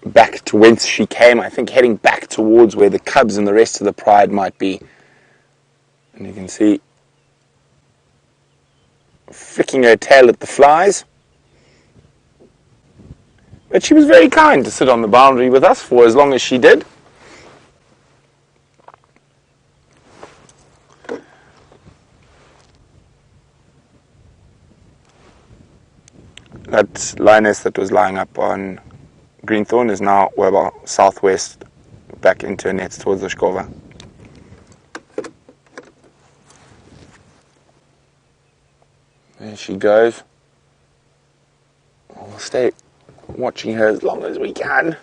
back to whence she came. I think heading back towards where the cubs and the rest of the pride might be. And you can see flicking her tail at the flies. But she was very kind to sit on the boundary with us for as long as she did. That lioness that was lying up on Greenthorn is now about southwest, back into her nets towards the Shkova. There she goes. We'll stay watching her as long as we can.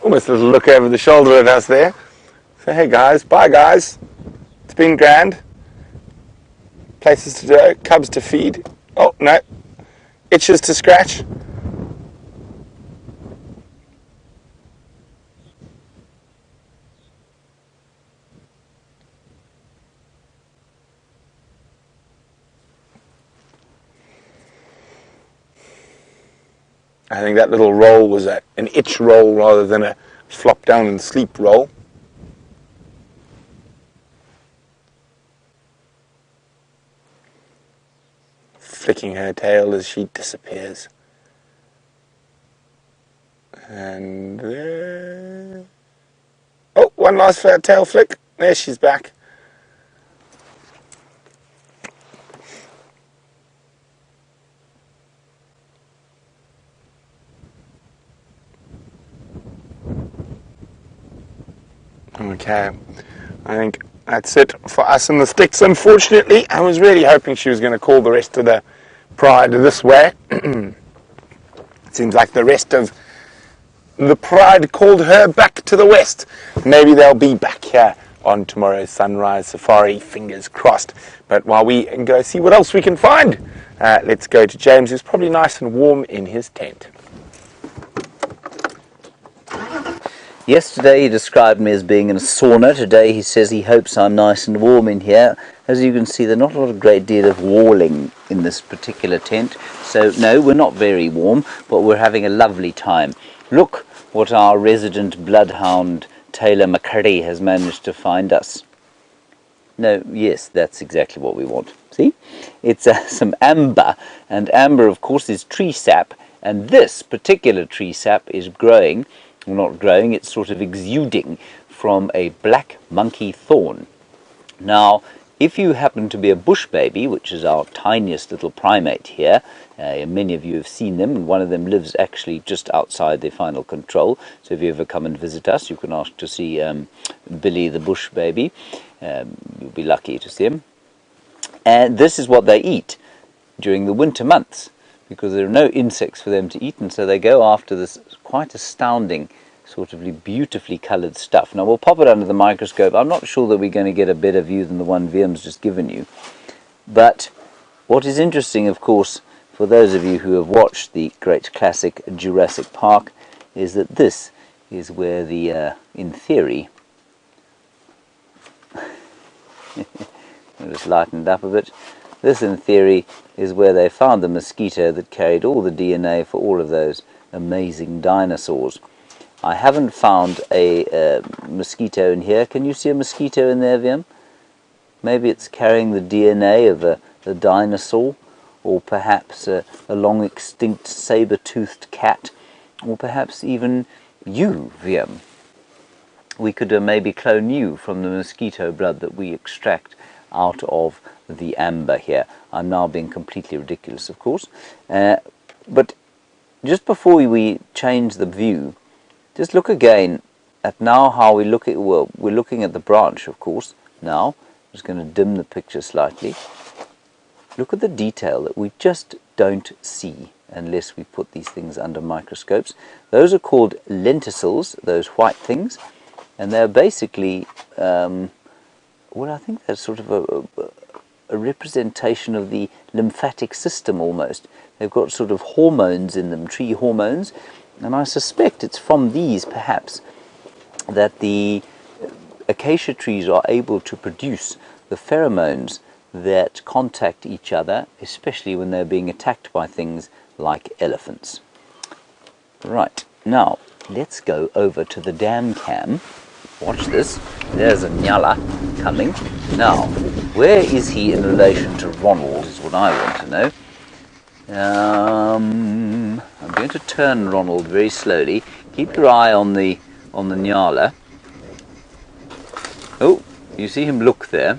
Almost a little look over the shoulder at us there. So hey guys, bye guys. It's been grand. Places to go, cubs to feed. Oh no, itches to scratch. I think that little roll was an itch roll rather than a flop down and sleep roll. Flicking her tail as she disappears. And there... Oh, one last tail flick. There she's back. Okay, I think that's it for us in the Styx, unfortunately. I was really hoping she was going to call the rest of the pride this way. It seems like the rest of the pride called her back to the west. Maybe they'll be back here on tomorrow's sunrise safari, fingers crossed. But while we go see what else we can find, let's go to James, who's probably nice and warm in his tent. Yesterday he described me as being in a sauna. Today he says he hopes I'm nice and warm in here. As you can see, there's not a great deal of walling in this particular tent. So no, we're not very warm, but we're having a lovely time. Look what our resident bloodhound Taylor McCurdy has managed to find us. No, yes, that's exactly what we want. See? It's some amber, and amber of course is tree sap, and this particular tree sap is growing. Well, not growing, it's sort of exuding from a black monkey thorn. Now, if you happen to be a bush baby, which is our tiniest little primate here, many of you have seen them, and one of them lives actually just outside their final control. So if you ever come and visit us, you can ask to see Billy the bush baby. You'll be lucky to see him. And this is what they eat during the winter months, because there are no insects for them to eat, and so they go after this quite astounding, sort of beautifully coloured stuff. Now we'll pop it under the microscope. I'm not sure that we're going to get a better view than the one Viam's just given you. But what is interesting, of course, for those of you who have watched the great classic Jurassic Park, is that this is where the, in theory, I'll just lighten it up a bit. This, in theory, is where they found the mosquito that carried all the DNA for all of those amazing dinosaurs. I haven't found a mosquito in here. Can you see a mosquito in there, Viam? Maybe it's carrying the DNA of a dinosaur, or perhaps a long extinct saber-toothed cat, or perhaps even you, Viam. We could maybe clone you from the mosquito blood that we extract out of the amber here. I'm now being completely ridiculous, of course. But just before we change the view, just look again at now how we look at, well, we're looking at the branch, of course, now. I'm just going to dim the picture slightly. Look at the detail that we just don't see unless we put these things under microscopes. Those are called lenticels, those white things, and they're basically, well, I think they're sort of a representation of the lymphatic system almost. They've got sort of hormones in them, tree hormones, and I suspect it's from these perhaps that the acacia trees are able to produce the pheromones that contact each other, especially when they're being attacked by things like elephants. Right, now let's go over to the dam cam. Watch this. There's a Nyala coming. Now, where is he in relation to Ronald is what I want to know. I'm going to turn Ronald very slowly. Keep your eye on the Nyala. Oh, you see him look there.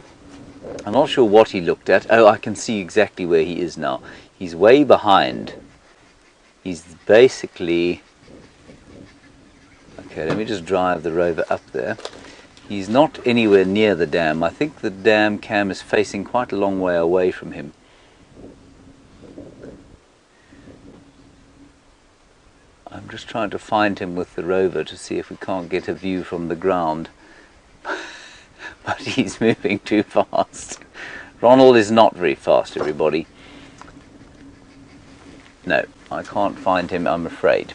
I'm not sure what he looked at. Oh, I can see exactly where he is now. He's way behind. He's basically... Okay, let me just drive the rover up there. He's not anywhere near the dam. I think the dam cam is facing quite a long way away from him. I'm just trying to find him with the rover to see if we can't get a view from the ground. But he's moving too fast. Ronald is not very fast, everybody. No, I can't find him, I'm afraid.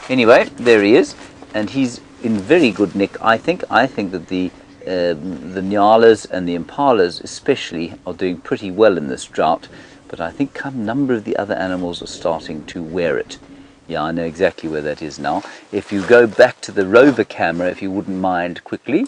Anyway, there he is, and he's in very good nick. I think that the Nyalas and the Impalas especially are doing pretty well in this drought, but I think a number of the other animals are starting to wear it. Yeah, I know exactly where that is now. If you go back to the rover camera, if you wouldn't mind quickly.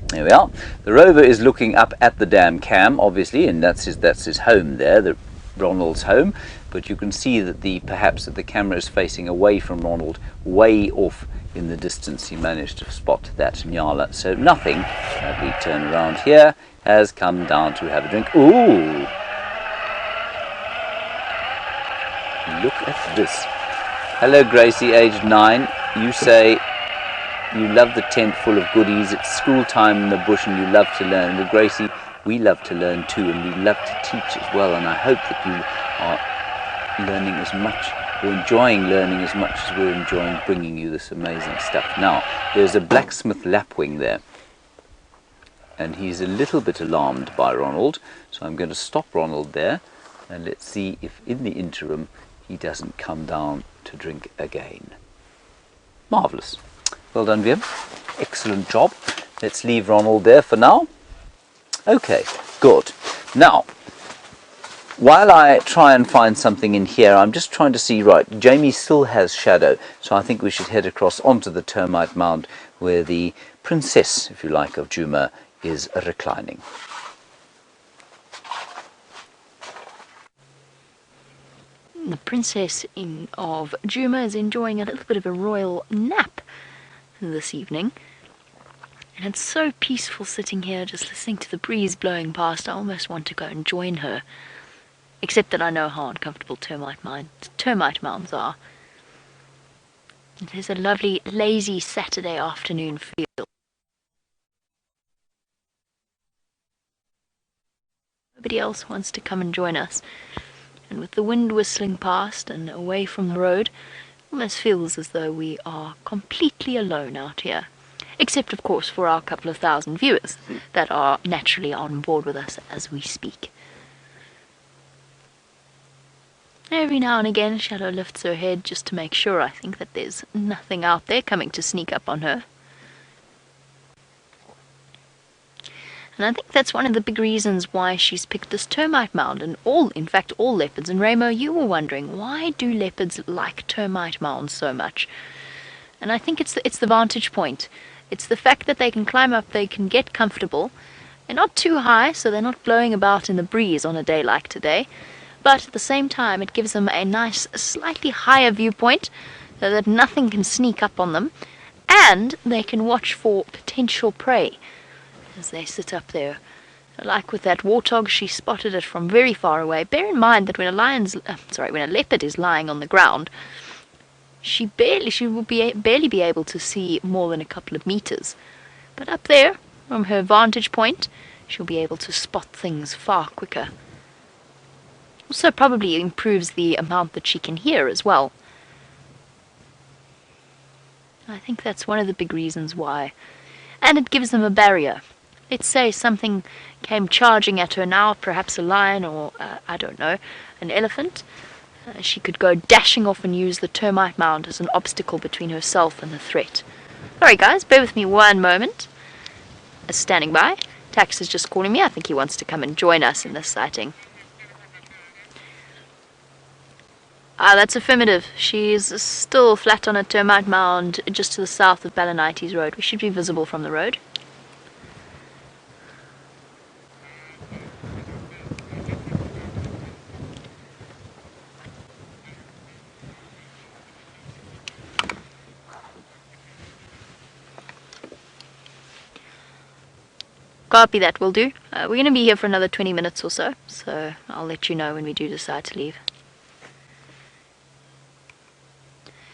There we are. The rover is looking up at the dam cam, obviously, and that's his home there, Ronald's home. But you can see that perhaps the camera is facing away from Ronald, way off in the distance. He managed to spot that Nyala. So nothing, as we turn around here, has come down to have a drink. Ooh! Look at this. Hello, Gracie, aged 9. You say you love the tent full of goodies. It's school time in the bush and you love to learn. Well, Gracie, we love to learn too, and we love to teach as well. And I hope that you are learning as much, or enjoying learning as much as we're enjoying bringing you this amazing stuff. Now, there's a blacksmith lapwing there, and he's a little bit alarmed by Ronald. So I'm going to stop Ronald there, and let's see if in the interim he doesn't come down to drink again. Marvellous. Well done, Vim. Excellent job. Let's leave Ronald there for now. Okay, good. Now, while I try and find something in here, I'm just trying to see, right, Jamie still has shadow, so I think we should head across onto the termite mound where the princess, if you like, of Djuma is reclining. The princess of Djuma is enjoying a little bit of a royal nap this evening. And it's so peaceful sitting here just listening to the breeze blowing past. I almost want to go and join her. Except that I know how uncomfortable termite mounds are. It is a lovely, lazy Saturday afternoon feel. Nobody else wants to come and join us. And with the wind whistling past and away from the road, it almost feels as though we are completely alone out here. Except, of course, for our couple of thousand viewers that are naturally on board with us as we speak. Every now and again, Shadow lifts her head just to make sure, I think, that there's nothing out there coming to sneak up on her. And I think that's one of the big reasons why she's picked this termite mound. And in fact, all leopards. And Ramo, you were wondering, why do leopards like termite mounds so much? And I think it's the vantage point. It's the fact that they can climb up, they can get comfortable. They're not too high, so they're not blowing about in the breeze on a day like today. But at the same time, it gives them a nice, slightly higher viewpoint, so that nothing can sneak up on them. And they can watch for potential prey as they sit up there Like with that warthog, she spotted it from very far away. Bear in mind that when a leopard is lying on the ground, she will barely be able to see more than a couple of meters. But up there, from her vantage point, she'll be able to spot things far quicker. Also probably improves the amount that she can hear as well. I think that's one of the big reasons why. And it gives them a barrier. Let's say something came charging at her now, perhaps a lion or, I don't know, an elephant. She could go dashing off and use the termite mound as an obstacle between herself and the threat. Sorry guys, bear with me one moment. Standing by. Tax is just calling me. I think he wants to come and join us in this sighting. That's affirmative. She's still flat on a termite mound just to the south of Balanites Road. We should be visible from the road. Copy that, will do. We're going to be here for another 20 minutes or so, so I'll let you know when we do decide to leave.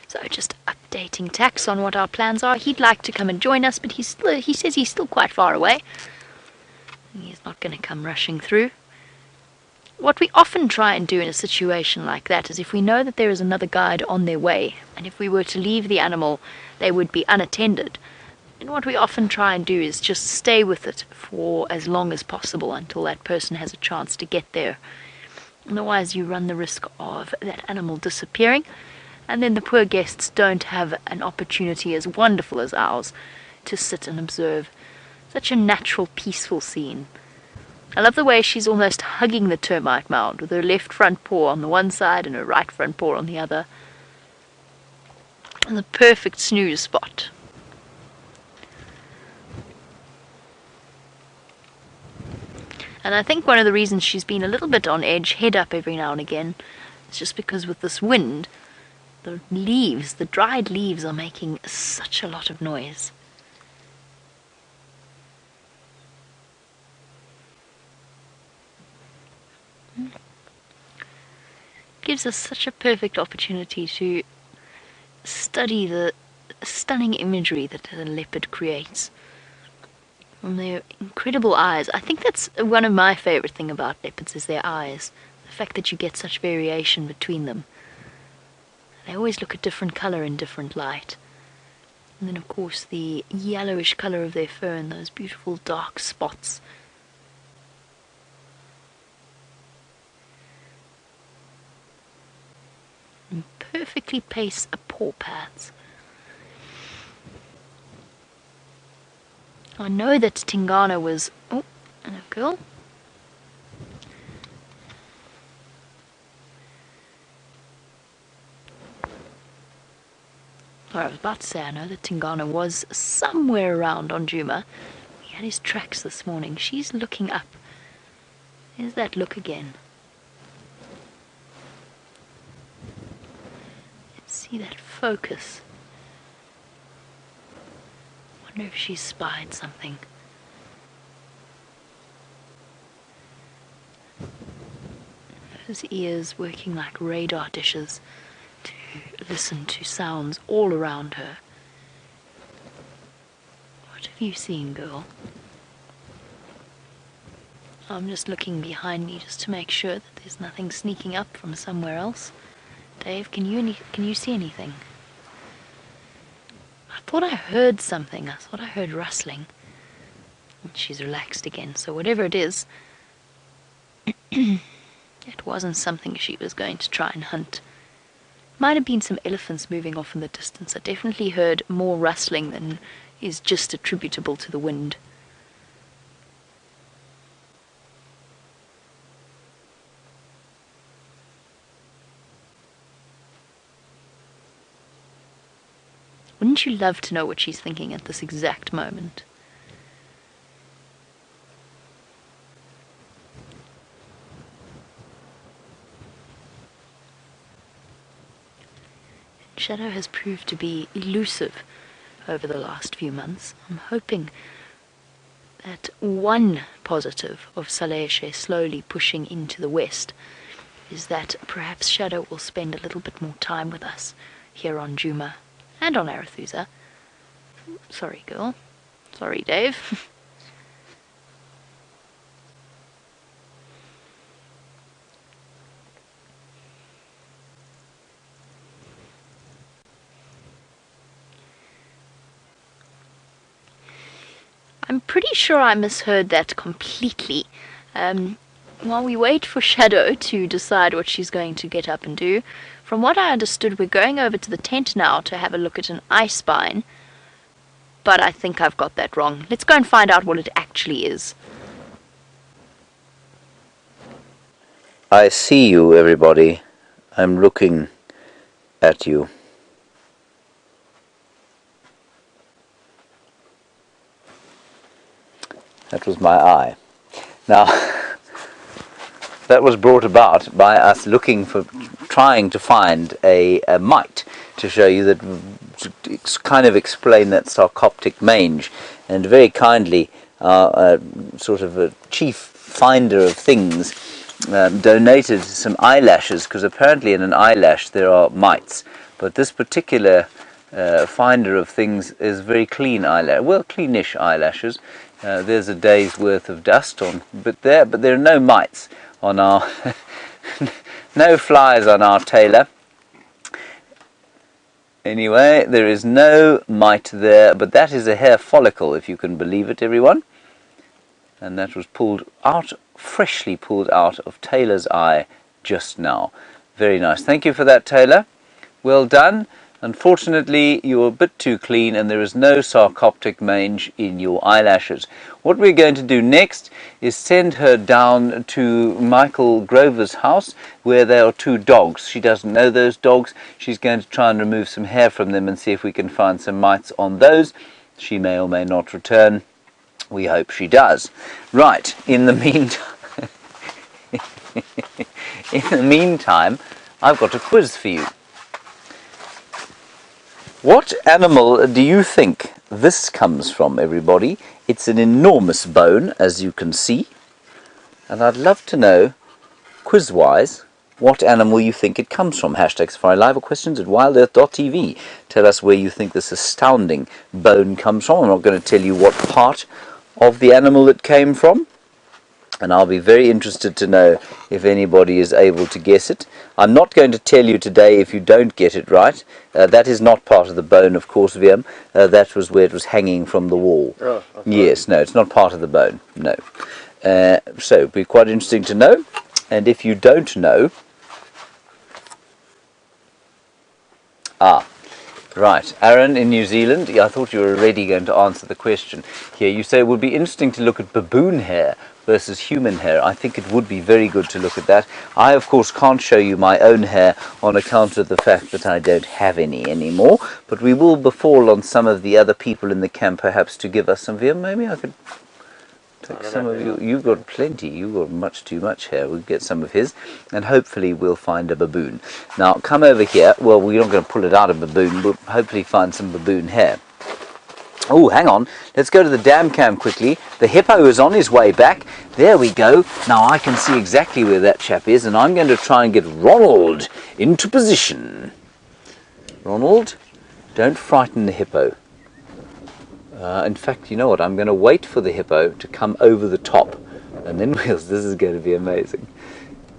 So just updating Tax on what our plans are. He'd like to come and join us, but he says he's still quite far away. He's not going to come rushing through. What we often try and do in a situation like that is if we know that there is another guide on their way, and if we were to leave the animal, they would be unattended. And what we often try and do is just stay with it for as long as possible until that person has a chance to get there. Otherwise you run the risk of that animal disappearing, and then the poor guests don't have an opportunity as wonderful as ours to sit and observe such a natural, peaceful scene. I love the way she's almost hugging the termite mound with her left front paw on the one side and her right front paw on the other. And the perfect snooze spot. And I think one of the reasons she's been a little bit on edge, head up every now and again, is just because with this wind, the leaves, the dried leaves, are making such a lot of noise. Gives us such a perfect opportunity to study the stunning imagery that the leopard creates. From their incredible eyes. I think that's one of my favorite things about leopards is their eyes. The fact that you get such variation between them. They always look a different color in different light. And then of course the yellowish color of their fur and those beautiful dark spots. And perfectly pace paw pads. I know that Tingana was... Oh, and a girl. I was about to say, I know that Tingana was somewhere around on Djuma. He had his tracks this morning. She's looking up. There's that look again. Let's see that focus. Wonder if she spied something. Those ears working like radar dishes to listen to sounds all around her. What have you seen, girl? I'm just looking behind me just to make sure that there's nothing sneaking up from somewhere else. Dave, can you see anything? I thought I heard something. I thought I heard rustling. And she's relaxed again, so whatever it is, it wasn't something she was going to try and hunt. Might have been some elephants moving off in the distance. I definitely heard more rustling than is just attributable to the wind. Wouldn't you love to know what she's thinking at this exact moment? Shadow has proved to be elusive over the last few months. I'm hoping that one positive of Saleshe slowly pushing into the west is that perhaps Shadow will spend a little bit more time with us here on Djuma and on Arathusa. Sorry, girl. Sorry, Dave. I'm pretty sure I misheard that completely. While we wait for Shadow to decide what she's going to get up and do, from what I understood, we're going over to the tent now to have a look at an eye spine. But I think I've got that wrong. Let's go and find out what it actually is. I see you, everybody. I'm looking at you. That was my eye. Now, that was brought about by us trying to find a mite to show you that, to kind of explain that sarcoptic mange, and very kindly sort of a chief finder of things donated some eyelashes, because apparently in an eyelash there are mites, but this particular finder of things is very clean eyelash, well, cleanish eyelashes. There's a day's worth of dust on, but there are no mites on our, no flies on our tailor. Anyway, there is no mite there, but that is a hair follicle, if you can believe it, everyone. And that was pulled out, freshly pulled out of Taylor's eye just now. Very nice. Thank you for that, Taylor. Well done. Unfortunately, you're a bit too clean and there is no sarcoptic mange in your eyelashes. What we're going to do next is send her down to Michael Grover's house, where there are 2 dogs. She doesn't know those dogs. She's going to try and remove some hair from them and see if we can find some mites on those. She may or may not return. We hope she does. Right, in the meantime, I've got a quiz for you. What animal do you think this comes from, everybody? It's an enormous bone, as you can see. And I'd love to know, quiz-wise, what animal you think it comes from. Hashtag Safari Live or questions at WildEarthTV. Tell us where you think this astounding bone comes from. I'm not going to tell you what part of the animal it came from. And I'll be very interested to know if anybody is able to guess it. I'm not going to tell you today if you don't get it right. That is not part of the bone, of course, Viam. That was where it was hanging from the wall. Oh, yes, no, it's not part of the bone, no. So, it'll be quite interesting to know. And if you don't know... Right, Aaron in New Zealand, I thought you were already going to answer the question. Here, you say it would be interesting to look at baboon hair versus human hair. I think it would be very good to look at that. I, of course, can't show you my own hair on account of the fact that I don't have any anymore, but we will befall on some of the other people in the camp, perhaps, to give us some hair. Maybe I could take some of you. You've got plenty. You've got much too much hair. We'll get some of his, and hopefully we'll find a baboon. Now, come over here. Well, we're not going to pull it out of baboon. We'll hopefully find some baboon hair. Oh, hang on. Let's go to the dam cam quickly. The hippo is on his way back. There we go. Now I can see exactly where that chap is, and I'm going to try and get Ronald into position. Ronald, don't frighten the hippo. In fact, you know what? I'm going to wait for the hippo to come over the top, and then this is going to be amazing.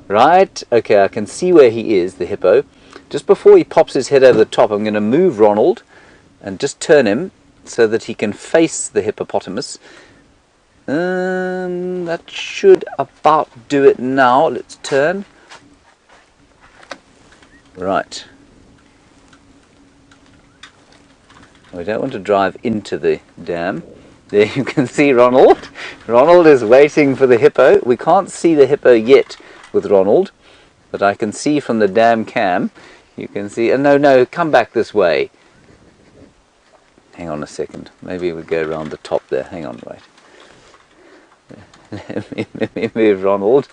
Right? Okay, I can see where he is, the hippo. Just before he pops his head over the top, I'm going to move Ronald and just turn him so that he can face the hippopotamus. That should about do it now. Let's turn. Right. We don't want to drive into the dam. There you can see Ronald. Ronald is waiting for the hippo. We can't see the hippo yet with Ronald, but I can see from the dam cam. You can see... no, come back this way. Hang on a second. Maybe we go around the top there. Hang on, wait. Let me move Ronald.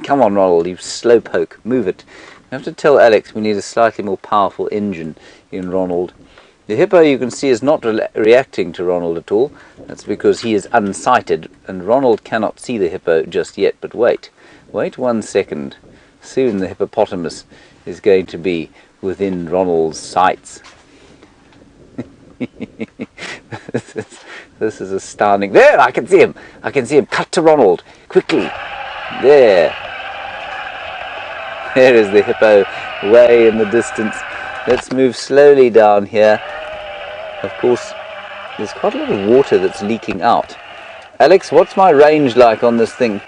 Come on, Ronald, you slowpoke. Move it. I have to tell Alex we need a slightly more powerful engine in Ronald. The hippo, you can see, is not reacting to Ronald at all. That's because he is unsighted, and Ronald cannot see the hippo just yet. But wait 1 second. Soon the hippopotamus is going to be within Ronald's sights. This is astounding. There, I can see him. I can see him. Cut to Ronald. Quickly. There. There is the hippo way in the distance. Let's move slowly down here. Of course, there's quite a lot of water that's leaking out. Alex, what's my range like on this thing?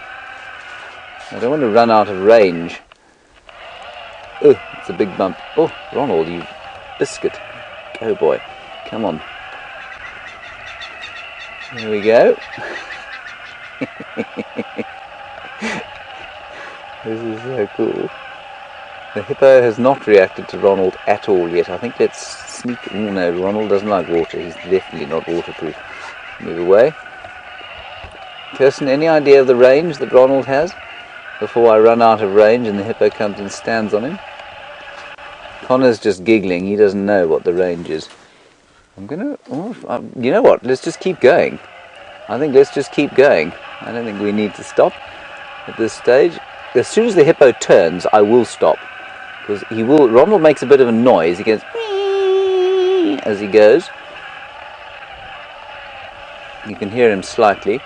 I don't want to run out of range. Oh, it's a big bump. Oh, Ronald, you biscuit. Go, boy. Come on. There we go. This is so cool. The hippo has not reacted to Ronald at all yet. I think let's sneak... Oh no, Ronald doesn't like water. He's definitely not waterproof. Move away. Kirsten, any idea of the range that Ronald has? Before I run out of range and the hippo comes and stands on him. Connor's just giggling. He doesn't know what the range is. I'm gonna... Oh, you know what? Let's just keep going. I think let's just keep going. I don't think we need to stop at this stage. As soon as the hippo turns, I will stop. Because he will... Ronald makes a bit of a noise. He goes... as he goes. You can hear him slightly.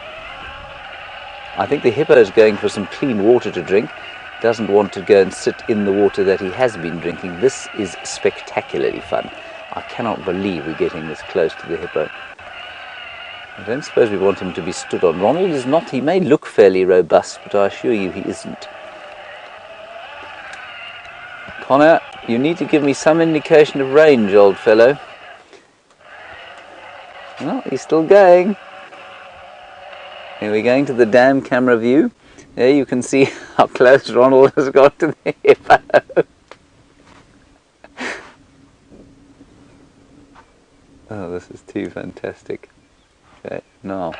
I think the hippo is going for some clean water to drink. Doesn't want to go and sit in the water that he has been drinking. This is spectacularly fun. I cannot believe we're getting this close to the hippo. I don't suppose we want him to be stood on. Ronald is not. He may look fairly robust, but I assure you he isn't. Connor, you need to give me some indication of range, old fellow. Well, he's still going. Here we're going to the dam camera view. There you can see how close Ronald has got to the hippo. Oh, this is too fantastic. Okay, now,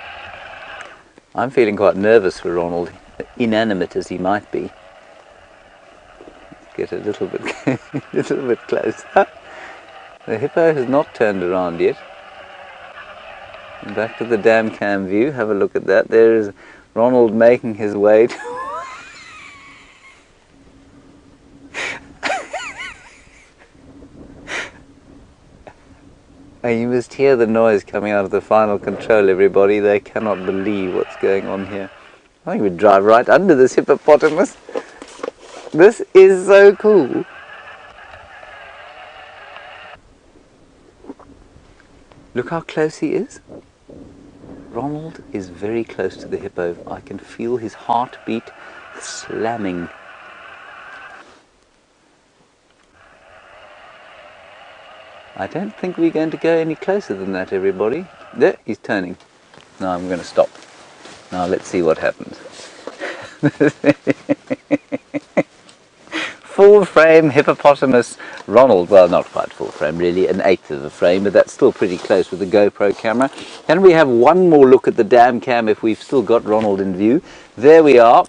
I'm feeling quite nervous for Ronald, inanimate as he might be. Let's get a little bit closer. The hippo has not turned around yet. And back to the dam cam view, have a look at that. There is Ronald making his way to... And you must hear the noise coming out of the final control, everybody. They cannot believe what's going on here. I think we drive right under this hippopotamus. This is so cool. Look how close he is. Ronald is very close to the hippo. I can feel his heartbeat slamming. I don't think we're going to go any closer than that, everybody. There, he's turning. Now I'm going to stop. Now let's see what happens. Full frame hippopotamus Ronald. Well, not quite full frame, really, an eighth of a frame, but that's still pretty close with the GoPro camera. Can we have one more look at the dam cam if we've still got Ronald in view? There we are.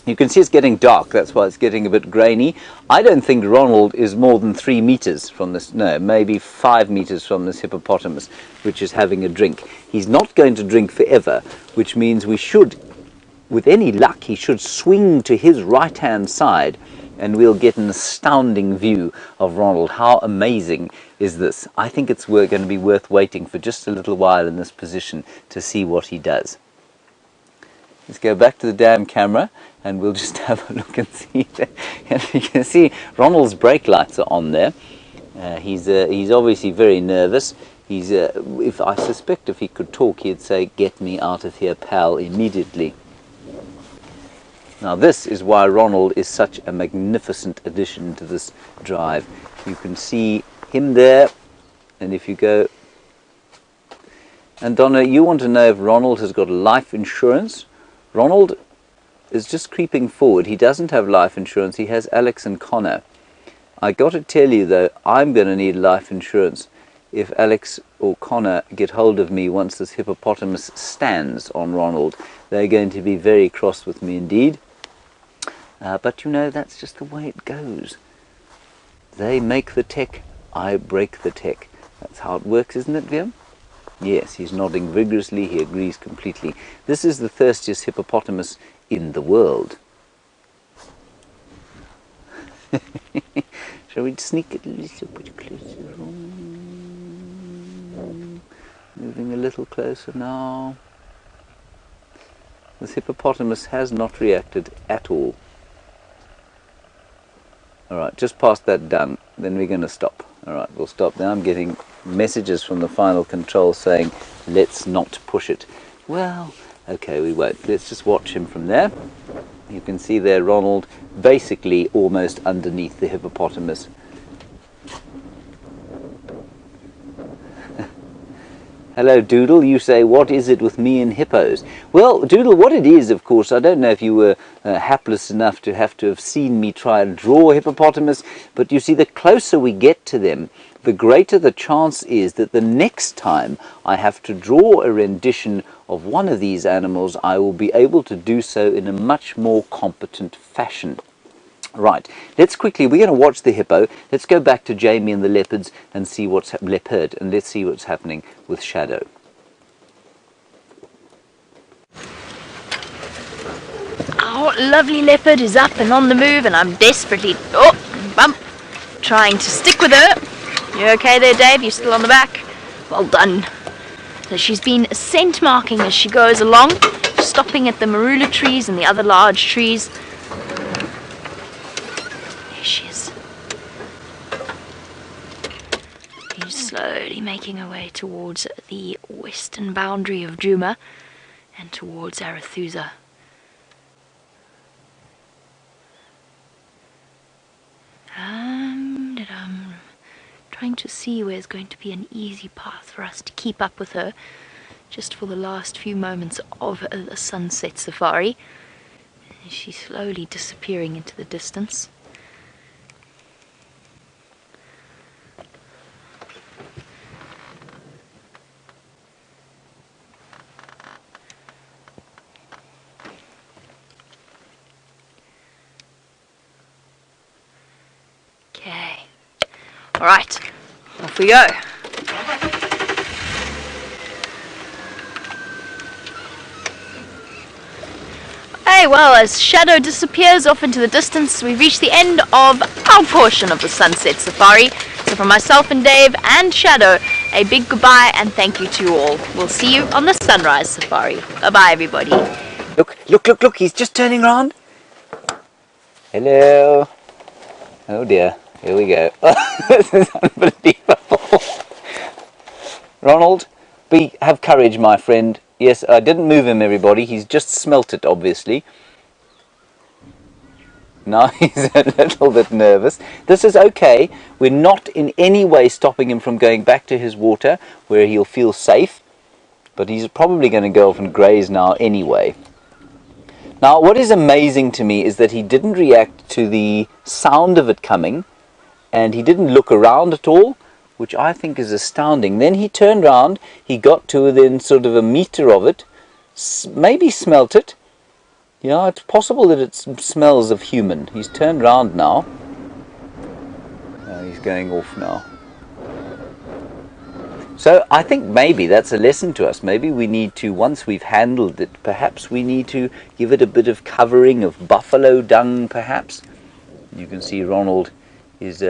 You can see it's getting dark, that's why it's getting a bit grainy. I don't think Ronald is more than 3 meters from this, no, maybe 5 meters from this hippopotamus, which is having a drink. He's not going to drink forever, which means we should, with any luck, he should swing to his right-hand side, and we'll get an astounding view of Ronald. How amazing is this? I think it's going to be worth waiting for just a little while in this position to see what he does. Let's go back to the dam camera and we'll just have a look and see. And you can see Ronald's brake lights are on there. He's obviously very nervous. I suspect if he could talk, he'd say, "Get me out of here, pal," immediately. Now this is why Ronald is such a magnificent addition to this drive. You can see him there, and if you go... And Donna, you want to know if Ronald has got life insurance? Ronald is just creeping forward. He doesn't have life insurance. He has Alex and Connor. I got to tell you though, I'm going to need life insurance if Alex or Connor get hold of me once this hippopotamus stands on Ronald. They're going to be very cross with me indeed. But you know, that's just the way it goes. They make the tech, I break the tech. That's how it works, isn't it, Liam? Yes, he's nodding vigorously. He agrees completely. This is the thirstiest hippopotamus in the world. Shall we sneak it a little bit closer? Moving a little closer now. This hippopotamus has not reacted at all. Alright, just past that done, then we're going to stop. Alright, we'll stop. Now I'm getting messages from the final control saying, let's not push it. Well, okay, we won't. Let's just watch him from there. You can see there Ronald basically almost underneath the hippopotamus. Hello Doodle, you say, what is it with me and hippos? Well, Doodle, what it is, of course, I don't know if you were hapless enough to have seen me try and draw a hippopotamus, but you see, the closer we get to them, the greater the chance is that the next time I have to draw a rendition of one of these animals, I will be able to do so in a much more competent fashion. Right, let's quickly, we're going to watch the hippo. Let's go back to Jamie and the leopards and see what's leopard, and let's see what's happening with Shadow. Our lovely leopard is up and on the move, and I'm desperately trying to stick with her. You okay there, Dave? You still on the back? Well done. So she's been scent marking as she goes along, stopping at the marula trees and the other large trees. She is. She's slowly making her way towards the western boundary of Djuma and towards Arathusa. Trying to see where there's going to be an easy path for us to keep up with her just for the last few moments of the sunset safari. She's slowly disappearing into the distance. Okay. Alright, off we go. Okay, well, as Shadow disappears off into the distance, we've reached the end of our portion of the sunset safari. So from myself and Dave and Shadow, a big goodbye and thank you to you all. We'll see you on the sunrise safari. Bye-bye, everybody. Look, he's just turning around. Hello. Oh dear. Here we go. This is unbelievable. Ronald, have courage, my friend. Yes, I didn't move him, everybody. He's just smelt it, obviously. Now he's a little bit nervous. This is okay. We're not in any way stopping him from going back to his water where he'll feel safe. But he's probably going to go off and graze now anyway. Now, what is amazing to me is that he didn't react to the sound of it coming. And he didn't look around at all, which I think is astounding. Then he turned around, he got to within sort of a meter of it, maybe smelt it. You know, it's possible that it smells of human. He's turned around now. He's going off now. So I think maybe that's a lesson to us. Maybe we need to, once we've handled it, perhaps we need to give it a bit of covering of buffalo dung, perhaps. You can see Ronald is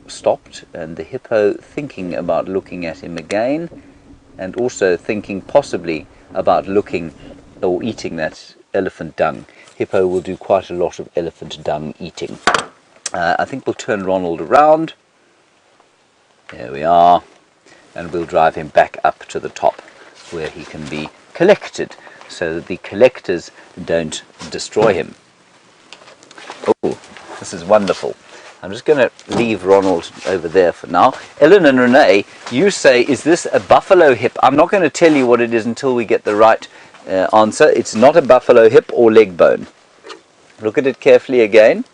stopped, and the hippo thinking about looking at him again, and also thinking possibly about looking or eating that elephant dung. Hippo will do quite a lot of elephant dung eating. I think we'll turn Ronald around. There we are. And we'll drive him back up to the top where he can be collected so that the collectors don't destroy him. Oh, this is wonderful. I'm just going to leave Ronald over there for now. Ellen and Renee, you say, is this a buffalo hip? I'm not going to tell you what it is until we get the right answer. It's not a buffalo hip or leg bone. Look at it carefully again.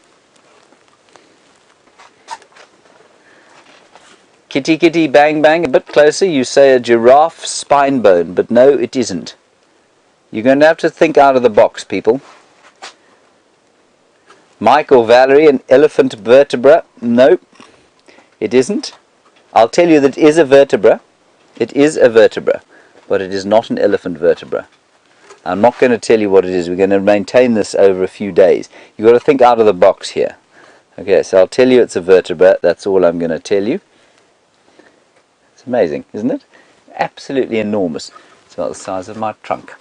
Kitty, kitty, bang, bang, a bit closer. You say a giraffe spine bone, but no, it isn't. You're going to have to think out of the box, people. Mike or Valerie, an elephant vertebra? Nope, it isn't. I'll tell you that it is a vertebra. It is a vertebra, but it is not an elephant vertebra. I'm not going to tell you what it is. We're going to maintain this over a few days. You've got to think out of the box here. Okay, so I'll tell you it's a vertebra. That's all I'm going to tell you. It's amazing, isn't it? Absolutely enormous. It's about the size of my trunk.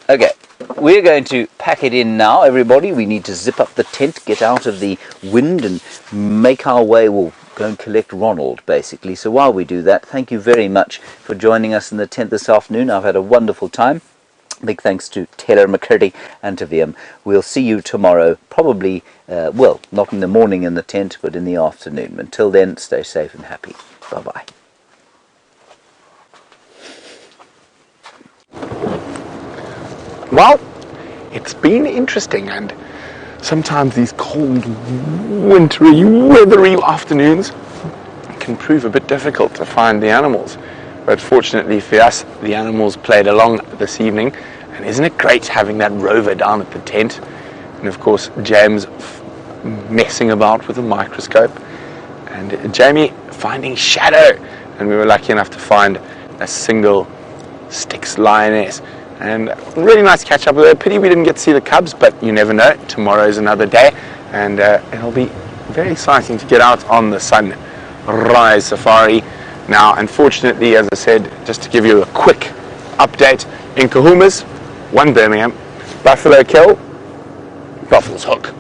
Okay, we're going to pack it in now, everybody. We need to zip up the tent, get out of the wind, and make our way. We'll go and collect Ronald, basically. So while we do that, thank you very much for joining us in the tent this afternoon. I've had a wonderful time. Big thanks to Taylor McCurdy and to VM. We'll see you tomorrow, probably, well, not in the morning in the tent, but in the afternoon. Until then, stay safe and happy. Bye-bye. Well, it's been interesting, and sometimes these cold, wintry, weathery afternoons can prove a bit difficult to find the animals. But fortunately for us, the animals played along this evening, and isn't it great having that rover down at the tent? And of course, James messing about with a microscope, and Jamie finding shadow, and we were lucky enough to find a single Styx Lioness. And really nice catch up with her. Pity we didn't get to see the cubs, but you never know. Tomorrow's another day, and it'll be very exciting to get out on the sunrise safari. Now, unfortunately, as I said, just to give you a quick update, in Kahumas, 1 Birmingham, Buffalo Kill, Buffalo's Hook.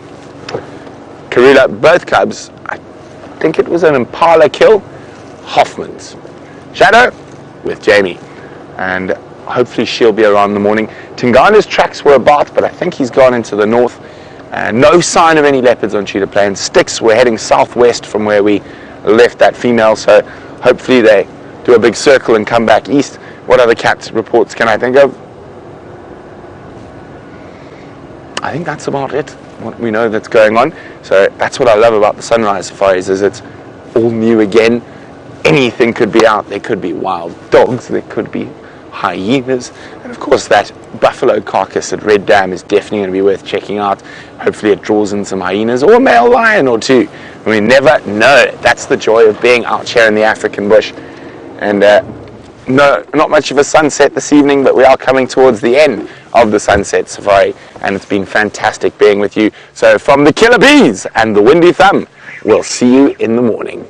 Karula, both cubs, I think it was an Impala Kill, Hoffman's. Shadow with Jamie, and hopefully she'll be around in the morning. Tingana's tracks were about, but I think he's gone into the north. No sign of any leopards on Cheetah Plain. Styx, we're heading southwest from where we left that female, so hopefully they do a big circle and come back east. What other cat reports can I think of? I think that's about it, what we know that's going on. So that's what I love about the sunrise safaris, is it's all new again. Anything could be out. There could be wild dogs, there could be hyenas, and of course that buffalo carcass at Red Dam is definitely going to be worth checking out. Hopefully it draws in some hyenas or a male lion or two. We never know. That's the joy of being out here in the African bush. And no, not much of a sunset this evening, but we are coming towards the end of the sunset safari, and it's been fantastic being with you. So from the Killer Bees and the Windy Thumb, we'll see you in the morning.